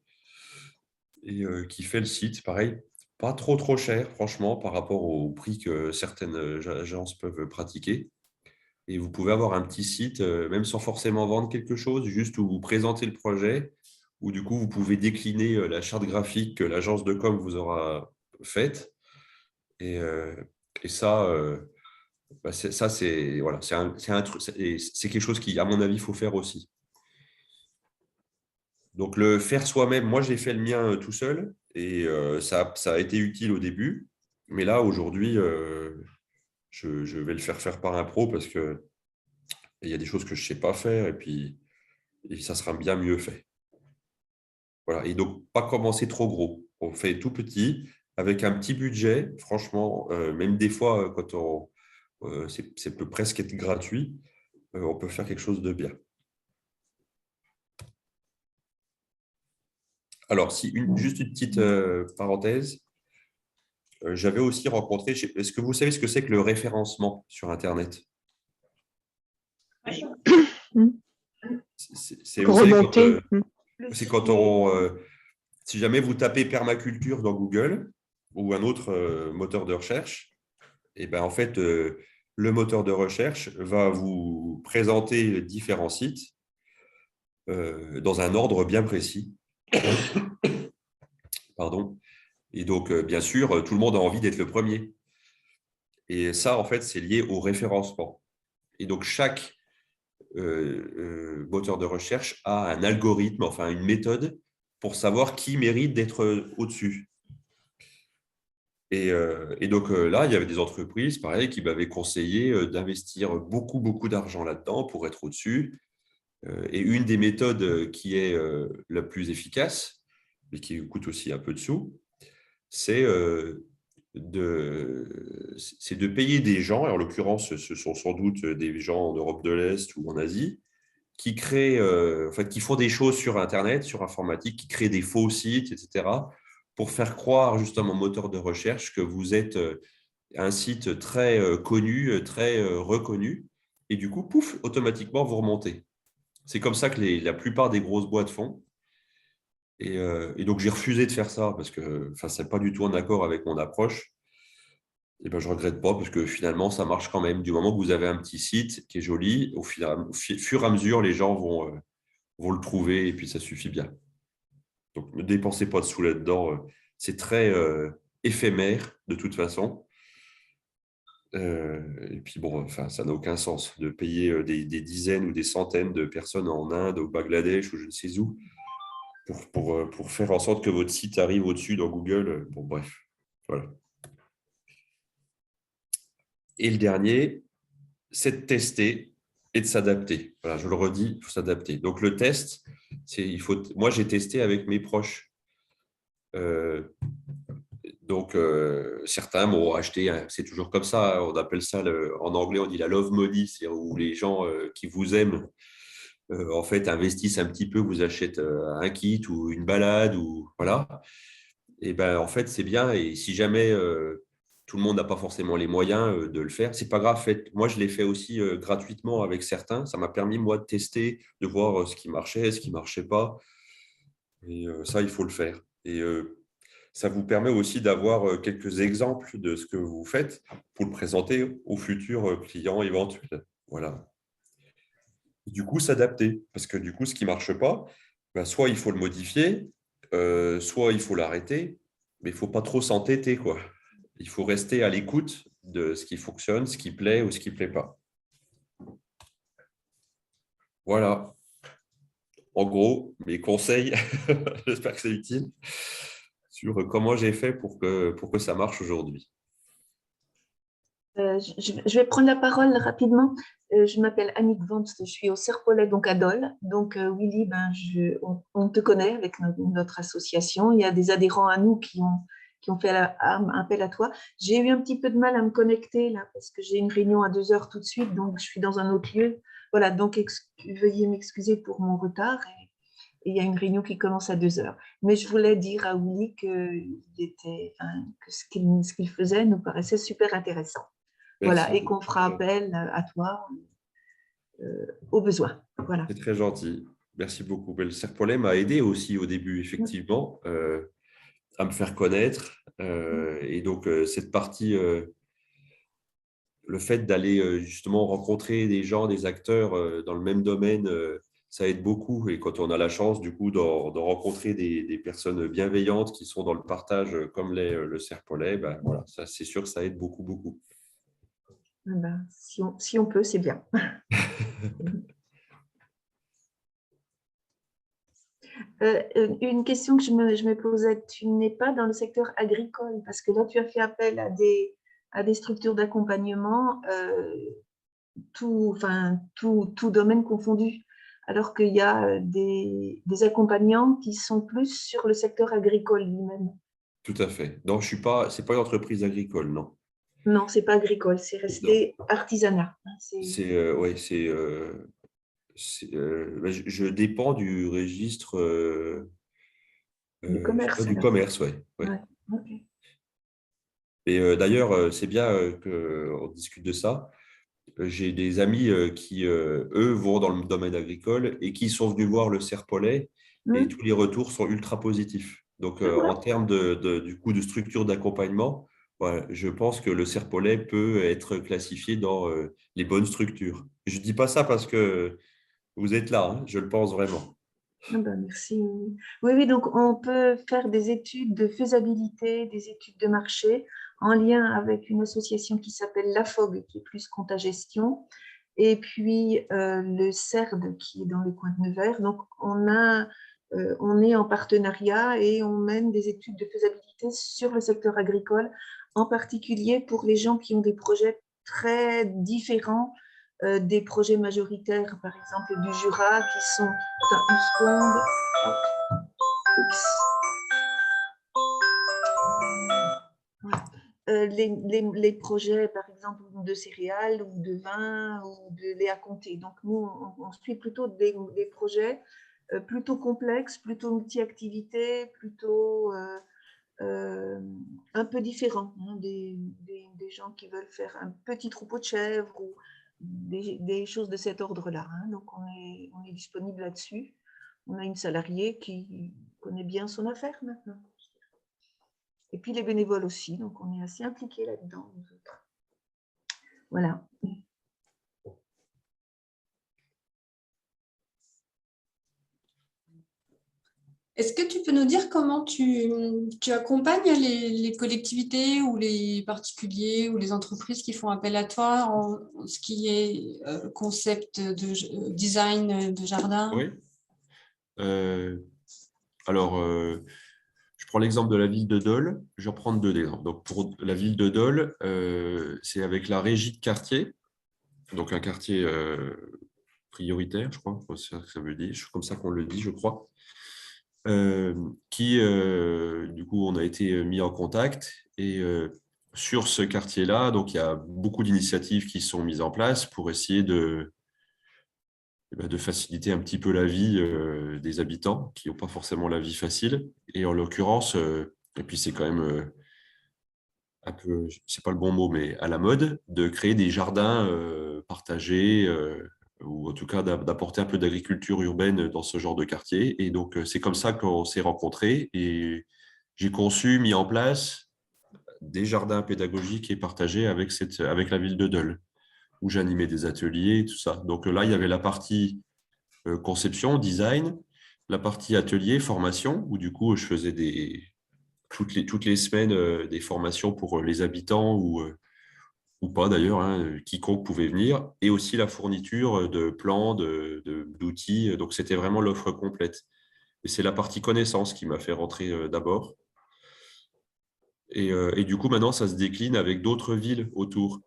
et qui fait le site, pareil, pas trop cher, franchement, par rapport au prix que certaines agences peuvent pratiquer. Et vous pouvez avoir un petit site, même sans forcément vendre quelque chose, juste où vous présentez le projet, où du coup, vous pouvez décliner la charte graphique que l'agence de com vous aura faite. Et ça, voilà, c'est quelque chose qui, à mon avis, il faut faire aussi. Donc, le faire soi-même, moi, j'ai fait le mien tout seul et ça a été utile au début. Mais là, aujourd'hui, je vais le faire par un pro parce qu'il y a des choses que je ne sais pas faire et ça sera bien mieux fait. Voilà. Et donc, pas commencer trop gros. On fait tout petit, avec un petit budget. Franchement, même des fois, quand ça peut presque être gratuit, on peut faire quelque chose de bien. Alors, juste une petite parenthèse, j'avais aussi rencontré, est-ce que vous savez ce que c'est que le référencement sur Internet? C'est Pour vous savez, remonter. c'est si jamais vous tapez permaculture dans Google ou un autre moteur de recherche, et ben en fait, le moteur de recherche va vous présenter différents sites dans un ordre bien précis. Pardon. Et donc, bien sûr, tout le monde a envie d'être le premier. Et ça, en fait, c'est lié au référencement. Et donc, chaque moteur de recherche a un algorithme, enfin une méthode pour savoir qui mérite d'être au-dessus. Et donc là, il y avait des entreprises, pareil, qui m'avaient conseillé d'investir beaucoup d'argent là-dedans pour être au-dessus. Et une des méthodes qui est la plus efficace, mais qui coûte aussi un peu de sous, c'est de payer des gens, et en l'occurrence, ce sont sans doute des gens en Europe de l'Est ou en Asie, qui créent, en fait, qui font des choses sur Internet, sur informatique, qui créent des faux sites, etc., pour faire croire justement au moteur de recherche que vous êtes un site très connu, très reconnu, et du coup, pouf, automatiquement, vous remontez. C'est comme ça que la plupart des grosses boîtes font. Et donc, j'ai refusé de faire ça parce que ce n'est pas du tout en accord avec mon approche. Et ben, je ne regrette pas parce que finalement, ça marche quand même. Du moment que vous avez un petit site qui est joli, au fur et à mesure, les gens vont le trouver et puis ça suffit bien. Donc, ne dépensez pas de sous là-dedans. C'est très éphémère de toute façon. Et puis, bon, ça n'a aucun sens de payer des dizaines ou des centaines de personnes en Inde, au Bangladesh ou je ne sais où pour faire en sorte que votre site arrive au-dessus dans Google. Bon, bref, voilà. Et le dernier, c'est de tester et de s'adapter. Voilà, je le redis, il faut s'adapter. Donc, le test, moi, j'ai testé avec mes proches. Donc, certains m'ont acheté, c'est toujours comme ça, on appelle ça, en anglais, on dit la love money, c'est où les gens qui vous aiment, en fait, investissent un petit peu, vous achètent un kit ou une balade, ou voilà. Et ben, en fait, c'est bien. Et si jamais tout le monde n'a pas forcément les moyens de le faire, c'est pas grave. Moi, je l'ai fait aussi gratuitement avec certains. Ça m'a permis, moi, de tester, de voir ce qui marchait, ce qui ne marchait pas. Et ça, il faut le faire. Et ça vous permet aussi d'avoir quelques exemples de ce que vous faites pour le présenter aux futurs clients éventuels. Voilà. Du coup, s'adapter, parce que du coup, ce qui ne marche pas, ben, soit il faut le modifier, soit il faut l'arrêter, mais il ne faut pas trop s'entêter, quoi. Il faut rester à l'écoute de ce qui fonctionne, ce qui plaît ou ce qui ne plaît pas. Voilà. En gros, mes conseils, j'espère que c'est utile, sur comment j'ai fait pour que ça marche aujourd'hui. Je vais prendre la parole rapidement. Je m'appelle Annick Vance, je suis au Serpollet, donc à Dole. Donc, Willy, on te connaît avec notre association. Il y a des adhérents à nous qui ont fait appel à toi. J'ai eu un petit peu de mal à me connecter là, parce que j'ai une réunion à 2 heures tout de suite, donc je suis dans un autre lieu. Voilà, donc veuillez m'excuser pour mon retard. Et il y a une réunion qui commence à 2 heures. Mais je voulais dire à Willy que ce qu'il faisait nous paraissait super intéressant. Merci. Voilà, et qu'on fera appel à toi au besoin. Voilà. C'est très gentil. Merci beaucoup. Le Serpollet m'a aidé aussi au début, effectivement, à me faire connaître. Et donc, cette partie, le fait d'aller justement rencontrer des gens, des acteurs dans le même domaine, ça aide beaucoup. Et quand on a la chance, du coup, de rencontrer des personnes bienveillantes qui sont dans le partage, comme le Serpollet, ben, voilà, ça, c'est sûr que ça aide beaucoup, beaucoup. Si on peut, c'est bien. Une question que je me posais, tu n'es pas dans le secteur agricole, parce que là, tu as fait appel à des structures d'accompagnement, tout domaine confondu, alors qu'il y a des accompagnants qui sont plus sur le secteur agricole lui-même. Tout à fait. Non, c'est pas une entreprise agricole, non. Non, ce n'est pas agricole, c'est resté artisanat. Je dépends du registre du commerce. Du commerce, oui. Ouais, ok. Et d'ailleurs, c'est bien qu'on discute de ça. J'ai des amis qui, eux, vont dans le domaine agricole et qui sont venus voir le Serpollet et tous les retours sont ultra positifs. Donc, en termes du coup, de structure d'accompagnement, voilà, je pense que le Serpollet peut être classifié dans les bonnes structures. Je ne dis pas ça parce que vous êtes là, hein, je le pense vraiment. Merci. Oui, donc on peut faire des études de faisabilité, des études de marché en lien avec une association qui s'appelle l'AFOG, qui est plus Comptagestion, et puis le CERD, qui est dans le coin de Nevers. Donc, on est en partenariat et on mène des études de faisabilité sur le secteur agricole, en particulier pour les gens qui ont des projets très différents des projets majoritaires, par exemple du Jura, qui sont… Attends, une seconde. Les projets, par exemple, de céréales ou de vin ou de lait à compter. Donc, nous, on suit plutôt des projets plutôt complexes, plutôt multi-activités, plutôt un peu différents, hein, des gens qui veulent faire un petit troupeau de chèvres ou des choses de cet ordre-là. Hein. Donc, on est disponible là-dessus. On a une salariée qui connaît bien son affaire maintenant. Et puis les bénévoles aussi, donc on est assez impliqués là-dedans, nous autres. Voilà. Est-ce que tu peux nous dire comment tu accompagnes les collectivités ou les particuliers ou les entreprises qui font appel à toi en ce qui est concept de design de jardin? Oui. Alors, je prends l'exemple de la ville de Dole. Je vais reprendre 2 exemples. Donc, pour la ville de Dole, c'est avec la régie de quartier, donc un quartier prioritaire, je crois, c'est ça que ça veut dire, comme ça qu'on le dit, je crois, du coup, on a été mis en contact et sur ce quartier-là, donc il y a beaucoup d'initiatives qui sont mises en place pour essayer de faciliter un petit peu la vie des habitants qui n'ont pas forcément la vie facile. Et en l'occurrence, et puis c'est quand même un peu, c'est pas le bon mot, mais à la mode, de créer des jardins partagés, ou en tout cas d'apporter un peu d'agriculture urbaine dans ce genre de quartier. Et donc, c'est comme ça qu'on s'est rencontrés. Et j'ai conçu, mis en place des jardins pédagogiques et partagés avec la ville de Dole, où j'animais des ateliers et tout ça. Donc là, il y avait la partie conception, design, la partie atelier, formation, où du coup, je faisais toutes les semaines des formations pour les habitants ou pas d'ailleurs, hein, quiconque pouvait venir, et aussi la fourniture de plans, d'outils. Donc, c'était vraiment l'offre complète. Et c'est la partie connaissance qui m'a fait rentrer d'abord. Et du coup, maintenant, ça se décline avec d'autres villes autour,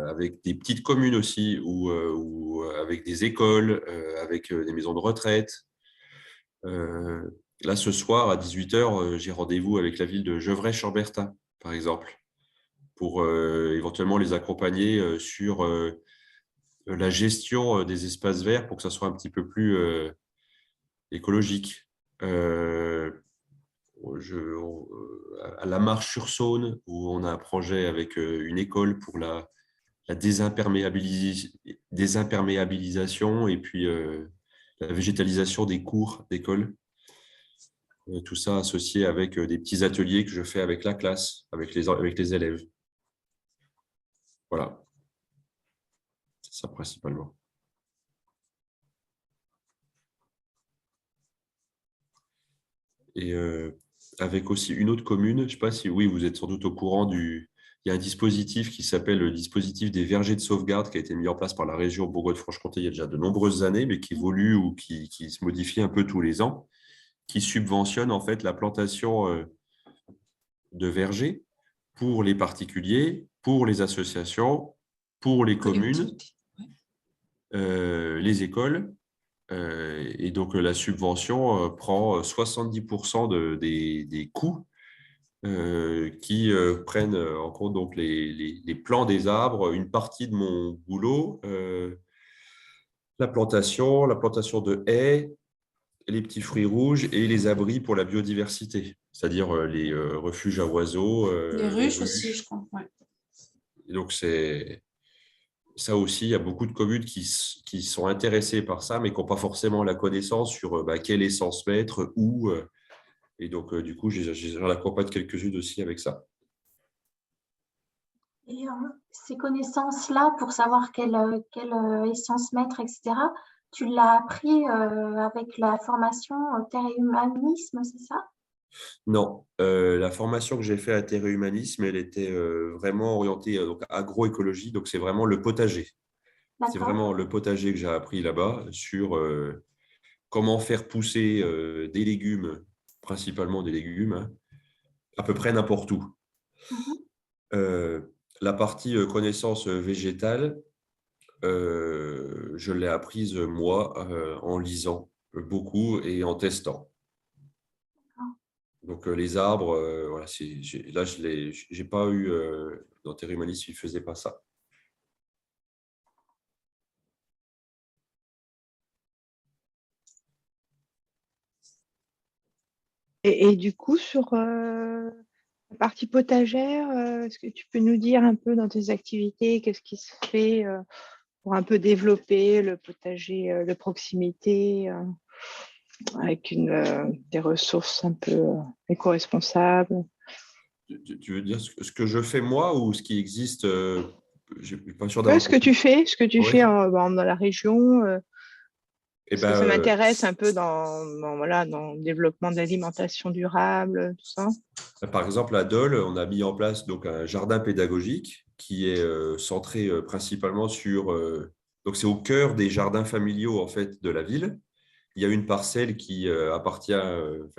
avec des petites communes aussi, ou avec des écoles, avec des maisons de retraite. Là, ce soir, à 18h, j'ai rendez-vous avec la ville de Gevrey-Chambertin, par exemple, pour éventuellement les accompagner sur la gestion des espaces verts pour que ça soit un petit peu plus écologique. À la Marche-sur-Saône, où on a un projet avec une école pour la désimperméabilisation et puis la végétalisation des cours d'école. Tout ça associé avec des petits ateliers que je fais avec la classe, avec les élèves. Voilà, c'est ça principalement. Et avec aussi une autre commune, je ne sais pas si oui, vous êtes sans doute au courant il y a un dispositif qui s'appelle le dispositif des vergers de sauvegarde qui a été mis en place par la région Bourgogne-Franche-Comté il y a déjà de nombreuses années, mais qui évolue ou qui se modifie un peu tous les ans, qui subventionne en fait la plantation de vergers pour les particuliers, pour les associations, pour les communes, les écoles. Et donc, la subvention prend 70% des coûts qui prennent en compte donc, les plants des arbres, une partie de mon boulot, la plantation de haies, les petits fruits rouges et les abris pour la biodiversité, c'est-à-dire les refuges à oiseaux. Les ruches aussi, je crois. Ouais. Et donc, ça aussi, il y a beaucoup de communes qui sont intéressées par ça, mais qui n'ont pas forcément la connaissance sur quelle essence mettre, où. Et donc, du coup, j'en accompagne quelques-unes aussi avec ça. Et ces connaissances-là, pour savoir quelle essence mettre, etc., tu l'as appris avec la formation Terre et Humanisme, c'est ça? Non, la formation que j'ai faite à Terre et Humanisme, elle était vraiment orientée donc, agroécologie, donc c'est vraiment le potager. C'est vraiment le potager que j'ai appris là-bas sur comment faire pousser des légumes, principalement des légumes, hein, à peu près n'importe où. La partie connaissance végétale, je l'ai apprise moi en lisant beaucoup et en testant. Donc les arbres, voilà, là j'ai pas eu dans Terre Humanisme, ils ne faisaient pas ça. Et du coup, sur la partie potagère, est-ce que tu peux nous dire un peu dans tes activités, qu'est-ce qui se fait pour un peu développer le potager de proximité avec des ressources un peu éco-responsables? Tu veux dire ce que je fais moi ou ce qui existe je suis pas sûr Ce que tu fais, dans la région. Parce que ça m'intéresse un peu dans le développement de l'alimentation durable, tout ça. Par exemple, à Dole, on a mis en place donc, un jardin pédagogique qui est centré principalement sur… donc, c'est au cœur des jardins familiaux en fait, de la ville. Il y a une parcelle qui appartient,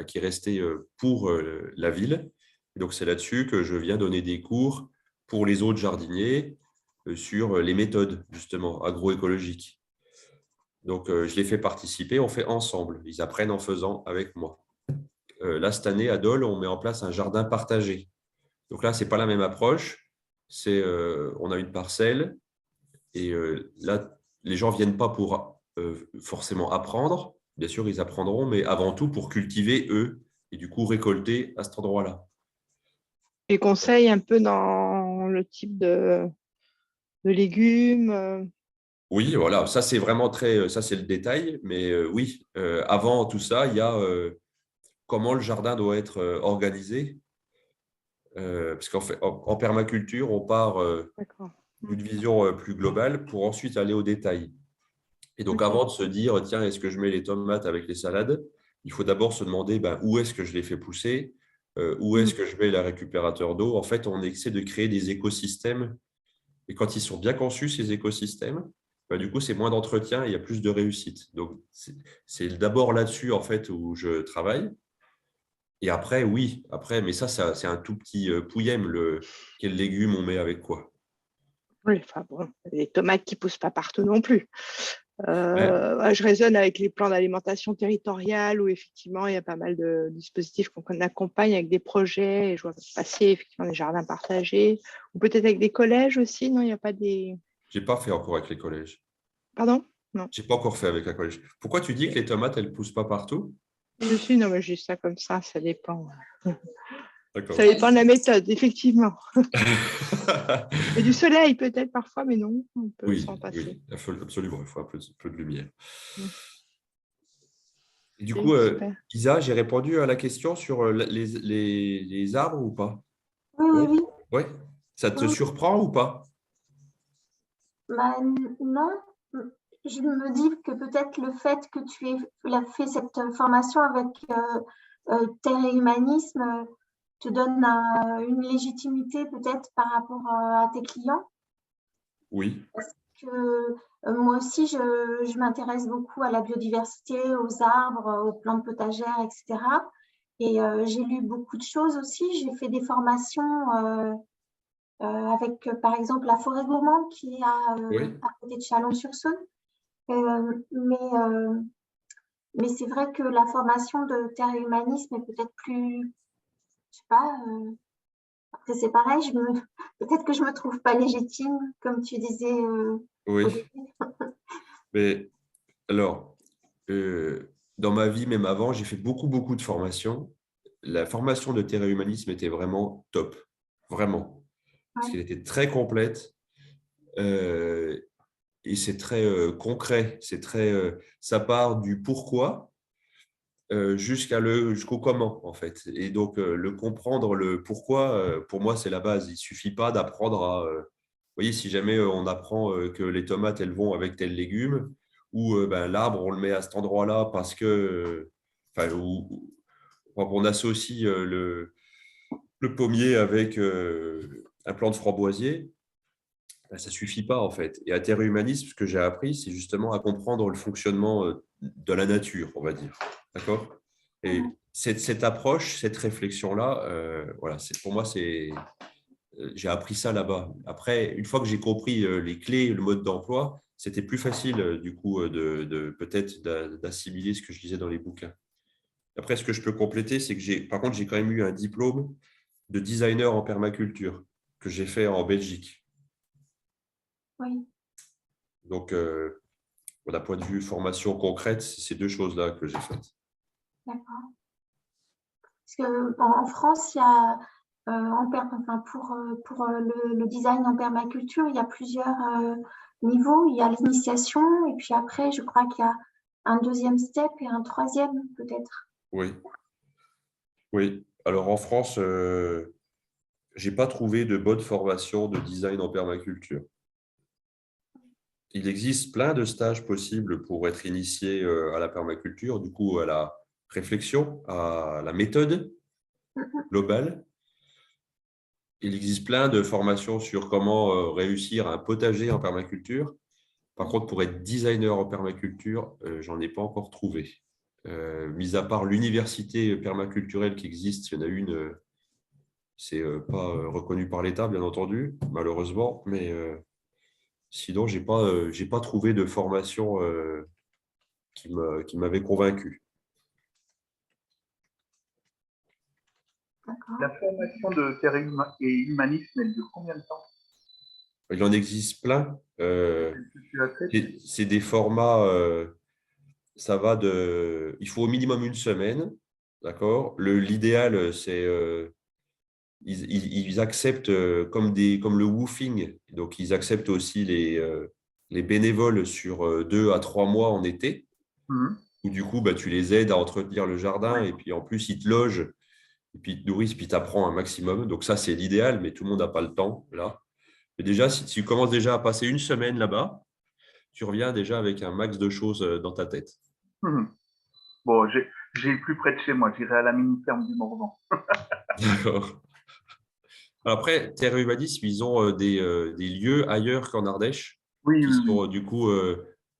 qui est restée pour la ville. Et donc, c'est là-dessus que je viens donner des cours pour les autres jardiniers sur les méthodes, justement, agroécologiques. Donc, je les fais participer, on fait ensemble. Ils apprennent en faisant avec moi. Là, cette année, à Dole, on met en place un jardin partagé. Donc là, ce n'est pas la même approche. On a une parcelle et là, les gens ne viennent pas pour forcément apprendre. Bien sûr, ils apprendront, mais avant tout pour cultiver, eux, et du coup, récolter à cet endroit-là. Et conseils un peu dans le type de légumes Oui, voilà, ça c'est vraiment ça c'est le détail, mais oui, avant tout ça, il y a comment le jardin doit être organisé. Parce qu'en fait, en permaculture, on part D'accord. d'une vision plus globale pour ensuite aller au détail. Et donc, Ok. avant de se dire, tiens, est-ce que je mets les tomates avec les salades, il faut d'abord se demander où est-ce que je les fais pousser, où est-ce que je mets le récupérateur d'eau. En fait, on essaie de créer des écosystèmes. Et quand ils sont bien conçus, ces écosystèmes, du coup, c'est moins d'entretien et il y a plus de réussite. Donc, c'est d'abord là-dessus, en fait, où je travaille. Et après, oui, mais ça c'est un tout petit pouillème, quel légume on met avec quoi. Oui, enfin bon, les tomates qui ne poussent pas partout non plus. Ouais. Je raisonne avec les plans d'alimentation territoriale où effectivement il y a pas mal de dispositifs qu'on accompagne avec des projets. Et je vois passer effectivement des jardins partagés ou peut-être avec des collèges aussi. Non, il n'y a pas des. J'ai pas fait encore avec les collèges. Pardon? Non. J'ai pas encore fait avec un collège. Pourquoi tu dis que les tomates, elles poussent pas partout? Non, mais je dis ça comme ça dépend. D'accord. Ça dépend de la méthode, effectivement. Et du soleil peut-être parfois, mais non, on peut Oui, s'en passer. absolument, il faut un peu de lumière. Mm. Et du Ok, coup, super. Isa, j'ai répondu à la question sur les arbres ou pas? Oui, oui, Oui. oui. Ouais. Ça te Oui. surprend ou pas? Non, je me dis que peut-être le fait que tu aies fait cette formation avec Terre et Humanisme te donne une légitimité peut-être par rapport à tes clients. Oui. Parce que moi aussi, je m'intéresse beaucoup à la biodiversité, aux arbres, aux plantes potagères, etc. Et j'ai lu beaucoup de choses aussi. J'ai fait des formations avec, par exemple, la forêt gourmande qui est Oui. à côté de Chalon-sur-Saône. Mais c'est vrai que la formation de Terre et Humanisme est peut-être plus, je sais pas, après c'est pareil, peut-être que je me trouve pas légitime, comme tu disais au Oui. début. Mais alors, dans ma vie, même avant, j'ai fait beaucoup de formations. La formation de Terre et Humanisme était vraiment top, vraiment. Parce Ouais. qu'elle était très complète et c'est très concret. Ça part du pourquoi jusqu'au comment, en fait. Et donc, le comprendre, le pourquoi, pour moi, c'est la base. Il ne suffit pas d'apprendre à… vous voyez, si jamais on apprend que les tomates, elles vont avec tel légume, ou l'arbre, on le met à cet endroit-là parce que… on associe le pommier avec un plant de framboisier, ça ne suffit pas, en fait. Et à Terre Humanisme, ce que j'ai appris, c'est justement à comprendre le fonctionnement de la nature, on va dire. D'accord? Et cette approche, cette réflexion-là, voilà, pour moi, j'ai appris ça là-bas. Après, une fois que j'ai compris les clés, le mode d'emploi, c'était plus facile, du coup, peut-être d'assimiler ce que je disais dans les bouquins. Après, ce que je peux compléter, c'est que par contre, j'ai quand même eu un diplôme de designer en permaculture que j'ai fait en Belgique. Oui. Donc, d'un point de vue formation concrète, c'est ces deux choses-là que j'ai faites. D'accord. Parce qu'en France, il y a, pour le design en permaculture, il y a plusieurs niveaux. Il y a l'initiation et puis après, je crois qu'il y a un deuxième step et un troisième peut-être. Oui. Oui. Alors, en France, je n'ai pas trouvé de bonne formation de design en permaculture. Il existe plein de stages possibles pour être initié à la permaculture, du coup, à la réflexion, à la méthode globale. Il existe plein de formations sur comment réussir un potager en permaculture. Par contre, pour être designer en permaculture, j'en ai pas encore trouvé. Mis à part l'université permaculturelle qui existe, il y en a une, c'est pas reconnu par l'État, bien entendu, malheureusement, mais sinon, j'ai pas trouvé de formation qui m'avait convaincu. La formation de Terre et Humanisme, elle dure combien de temps? Il en existe plein. Tu as fait? C'est des formats, ça va de… Il faut au minimum une semaine, d'accord? L'idéal, c'est… ils acceptent comme le woofing, donc ils acceptent aussi les bénévoles sur 2 à 3 mois en été. Mhm. où du coup, bah, tu les aides à entretenir le jardin et puis en plus, ils te logent et puis ils te nourrissent, puis tu apprends un maximum. Donc ça, c'est l'idéal, mais tout le monde n'a pas le temps là. Mais déjà, si tu commences déjà à passer une semaine là-bas, tu reviens déjà avec un max de choses dans ta tête. Mhm. Bon, j'ai plus près de chez moi. J'irai à la mini-ferme du Morvan. D'accord. Après, Terre Humanisme, ils ont des lieux ailleurs qu'en Ardèche Oui, qui oui, sont oui. du coup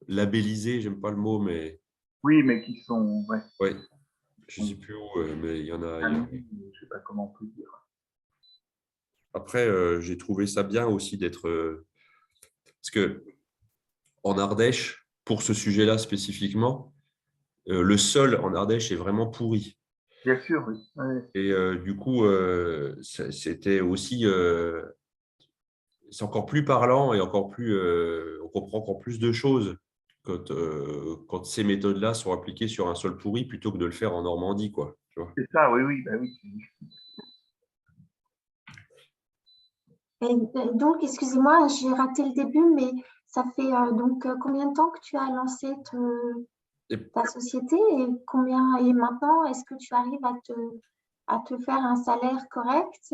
labellisés, j'aime pas le mot, mais Oui, mais qui sont, ouais, ouais, je ne sais plus où, mais il y en a. je sais pas comment on peut dire. Après, j'ai trouvé ça bien aussi d'être. Parce que en Ardèche, pour ce sujet-là spécifiquement, le sol en Ardèche est vraiment pourri. Bien sûr, oui. Ouais. Et du coup, c'était aussi. C'est encore plus parlant et encore plus. On comprend encore plus de choses quand ces méthodes-là sont appliquées sur un sol pourri plutôt que de le faire en Normandie, quoi. Tu vois. C'est ça, oui, oui, bah oui. Et donc, excusez-moi, j'ai raté le début, mais ça fait combien de temps que tu as lancé Et ta société et maintenant, est-ce que tu arrives à te faire un salaire correct?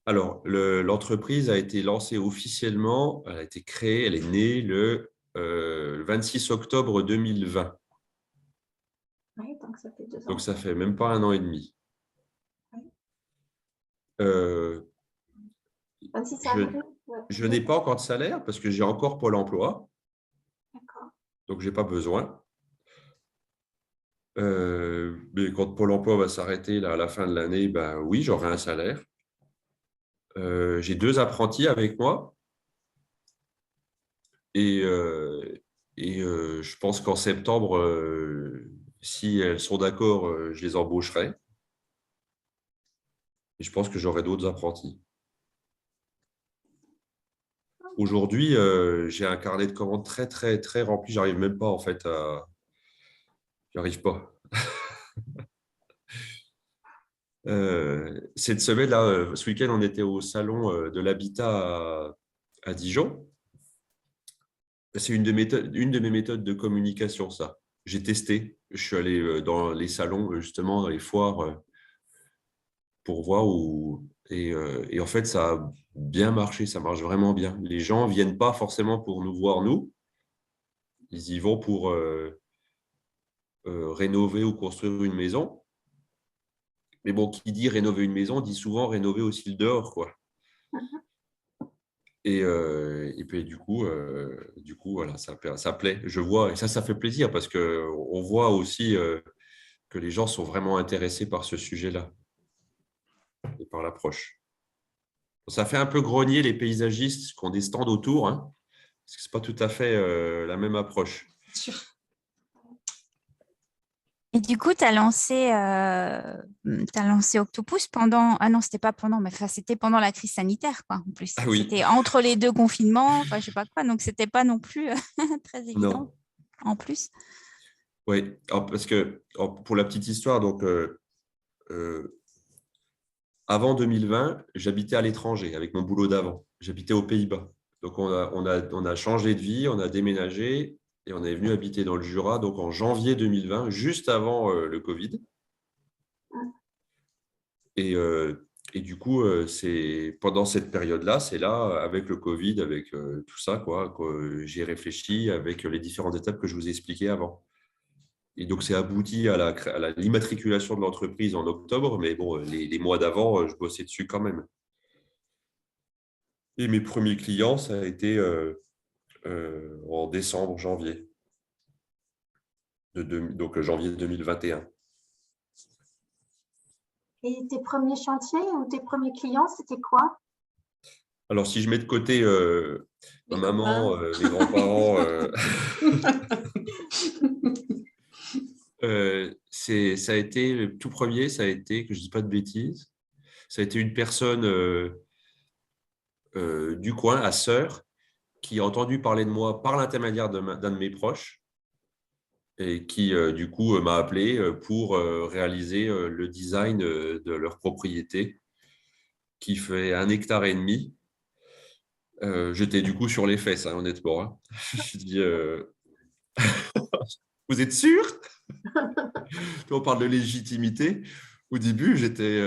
alors, l'entreprise a été lancée officiellement, elle a été créée, elle est née le 26 octobre 2020. Oui, donc ça fait 2 ans. Donc, ça fait même pas un an et demi. Oui. Euh, 26 je avril. Ouais. je n'ai pas encore de salaire parce que j'ai encore Pôle emploi, D'accord. donc je n'ai pas besoin. Mais quand Pôle emploi va s'arrêter là, à la fin de l'année, ben, oui, j'aurai un salaire. J'ai 2 apprentis avec moi et, je pense qu'en septembre, si elles sont d'accord, je les embaucherai. Et je pense que j'aurai d'autres apprentis. Aujourd'hui, j'ai un carnet de commandes très, très, très rempli. J'arrive même pas, en fait, à... J'arrive pas. Cette semaine-là, ce week-end, on était au salon de l'habitat à Dijon. C'est une de mes méthodes de communication, ça. J'ai testé. Je suis allé dans les salons, justement, dans les foires, pour voir où. Et en fait, ça a bien marché, ça marche vraiment bien. Les gens ne viennent pas forcément pour nous voir, nous. Ils y vont pour rénover ou construire une maison. Mais bon, qui dit rénover une maison, dit souvent rénover aussi le dehors, quoi. Et puis du coup, voilà, ça plaît. Je vois, et ça fait plaisir parce qu'on voit aussi que les gens sont vraiment intéressés par ce sujet-là et par l'approche. Ça fait un peu grogner les paysagistes qui ont des stands autour, hein, parce que ce n'est pas tout à fait la même approche. Sûr. Et du coup, tu as lancé Octopus pendant… Ah non, c'était pas pendant, mais enfin, c'était pendant la crise sanitaire, quoi, en plus. Ah oui, C'était entre les 2 confinements, enfin, je sais pas quoi, donc c'était pas non plus très évident, non. en plus. Oui, parce que pour la petite histoire, donc avant 2020, j'habitais à l'étranger avec mon boulot d'avant. J'habitais aux Pays-Bas. Donc on a changé de vie, on a déménagé et on est venu habiter dans le Jura, donc en janvier 2020, juste avant le Covid. Et du coup, c'est pendant cette période-là, c'est là, avec le Covid, avec tout ça, quoi, que j'ai réfléchi avec les différentes étapes que je vous ai expliquées avant. Et donc, c'est abouti à l'immatriculation de l'entreprise en octobre, mais bon, les mois d'avant, je bossais dessus quand même. Et mes premiers clients, ça a été en décembre, janvier. Donc, janvier 2021. Et tes premiers chantiers ou tes premiers clients, c'était quoi? Alors, si je mets de côté ma Les maman, copains. mes grands-parents, ça a été le tout premier, ça a été, que je ne dis pas de bêtises, ça a été une personne du coin, à Sœur, qui a entendu parler de moi par l'intermédiaire d'un de mes proches et qui, du coup, m'a appelé pour réaliser le design de leur propriété qui fait 1,5 hectare. J'étais du coup sur les fesses, hein, honnêtement. Hein. Je dis, Vous êtes sûr? On parle de légitimité. Au début, j'étais...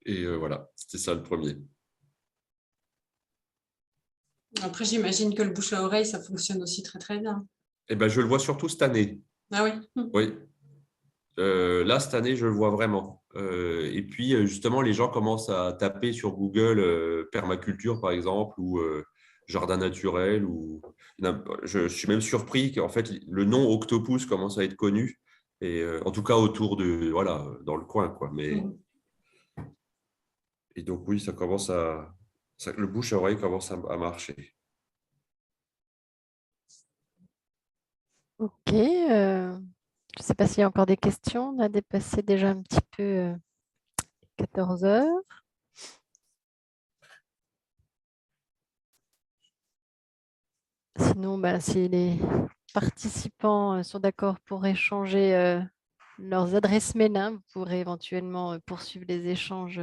Et voilà, c'était ça le premier. Après, j'imagine que le bouche à oreille, ça fonctionne aussi très, très bien. Eh ben, je le vois surtout cette année. Ah oui. Oui. Là, cette année, je le vois vraiment. Et puis, justement, les gens commencent à taper sur Google permaculture, par exemple, ou jardin naturel. Je suis même surpris qu'en fait, le nom Octopus commence à être connu. Et en tout cas, autour de, voilà, dans le coin, quoi. Et donc, oui, le bouche à oreille commence à marcher. Ok. Je ne sais pas s'il y a encore des questions. On a dépassé déjà un petit peu 14 heures. Sinon, si les participants sont d'accord pour échanger leurs adresses mail, hein, vous pourrez éventuellement poursuivre les échanges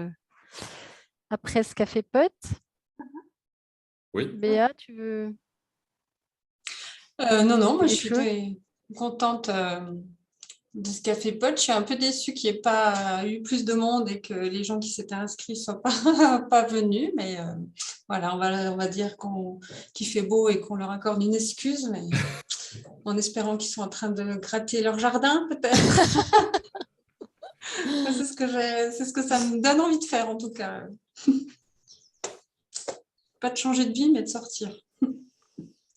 après ce café pote. Oui. Béa, tu veux? Non, moi je des suis choses très contente de ce café pote. Je suis un peu déçue qu'il n'y ait pas eu plus de monde et que les gens qui s'étaient inscrits ne soient pas venus. Mais voilà, on va dire qu'il fait beau et qu'on leur accorde une excuse, mais en espérant qu'ils sont en train de gratter leur jardin, peut-être. C'est ce que ça me donne envie de faire, en tout cas. Pas de changer de vie, mais de sortir.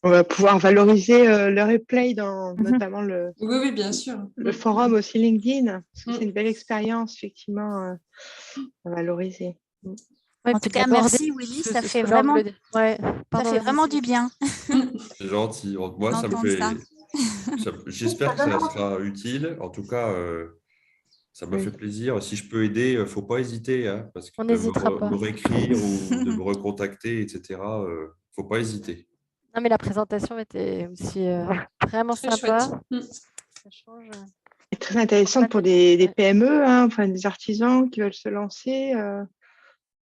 On va pouvoir valoriser le replay dans notamment Oui, bien sûr. le forum aussi LinkedIn. Parce que c'est une belle expérience, effectivement, à valoriser. En tout cas, merci Willy, ça fait vraiment du bien. C'est gentil. Moi, ça me fait. J'espère que ça sera utile. En tout cas, ça me fait plaisir. Si je peux aider, il ne faut pas hésiter. Hein, parce que on n'hésitera pas. Me réécrire ou de me recontacter, etc. Il ne faut pas hésiter. Non, mais la présentation était aussi vraiment très sympa. Ça change. C'est très intéressant pour des PME, hein, enfin, des artisans qui veulent se lancer.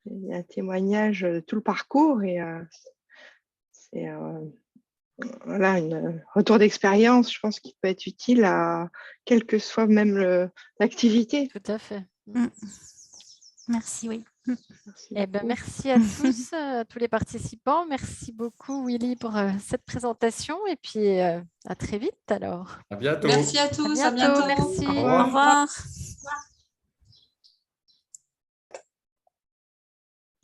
Il y a un témoignage de tout le parcours et c'est voilà, un retour d'expérience, je pense, qui peut être utile à quelle que soit même l'activité. Tout à fait. Merci, oui. Merci à tous, à tous les participants. Merci beaucoup, Willy, pour cette présentation. Et puis, à très vite alors. À bientôt. Merci à tous. À bientôt. Merci. Au revoir. Au revoir.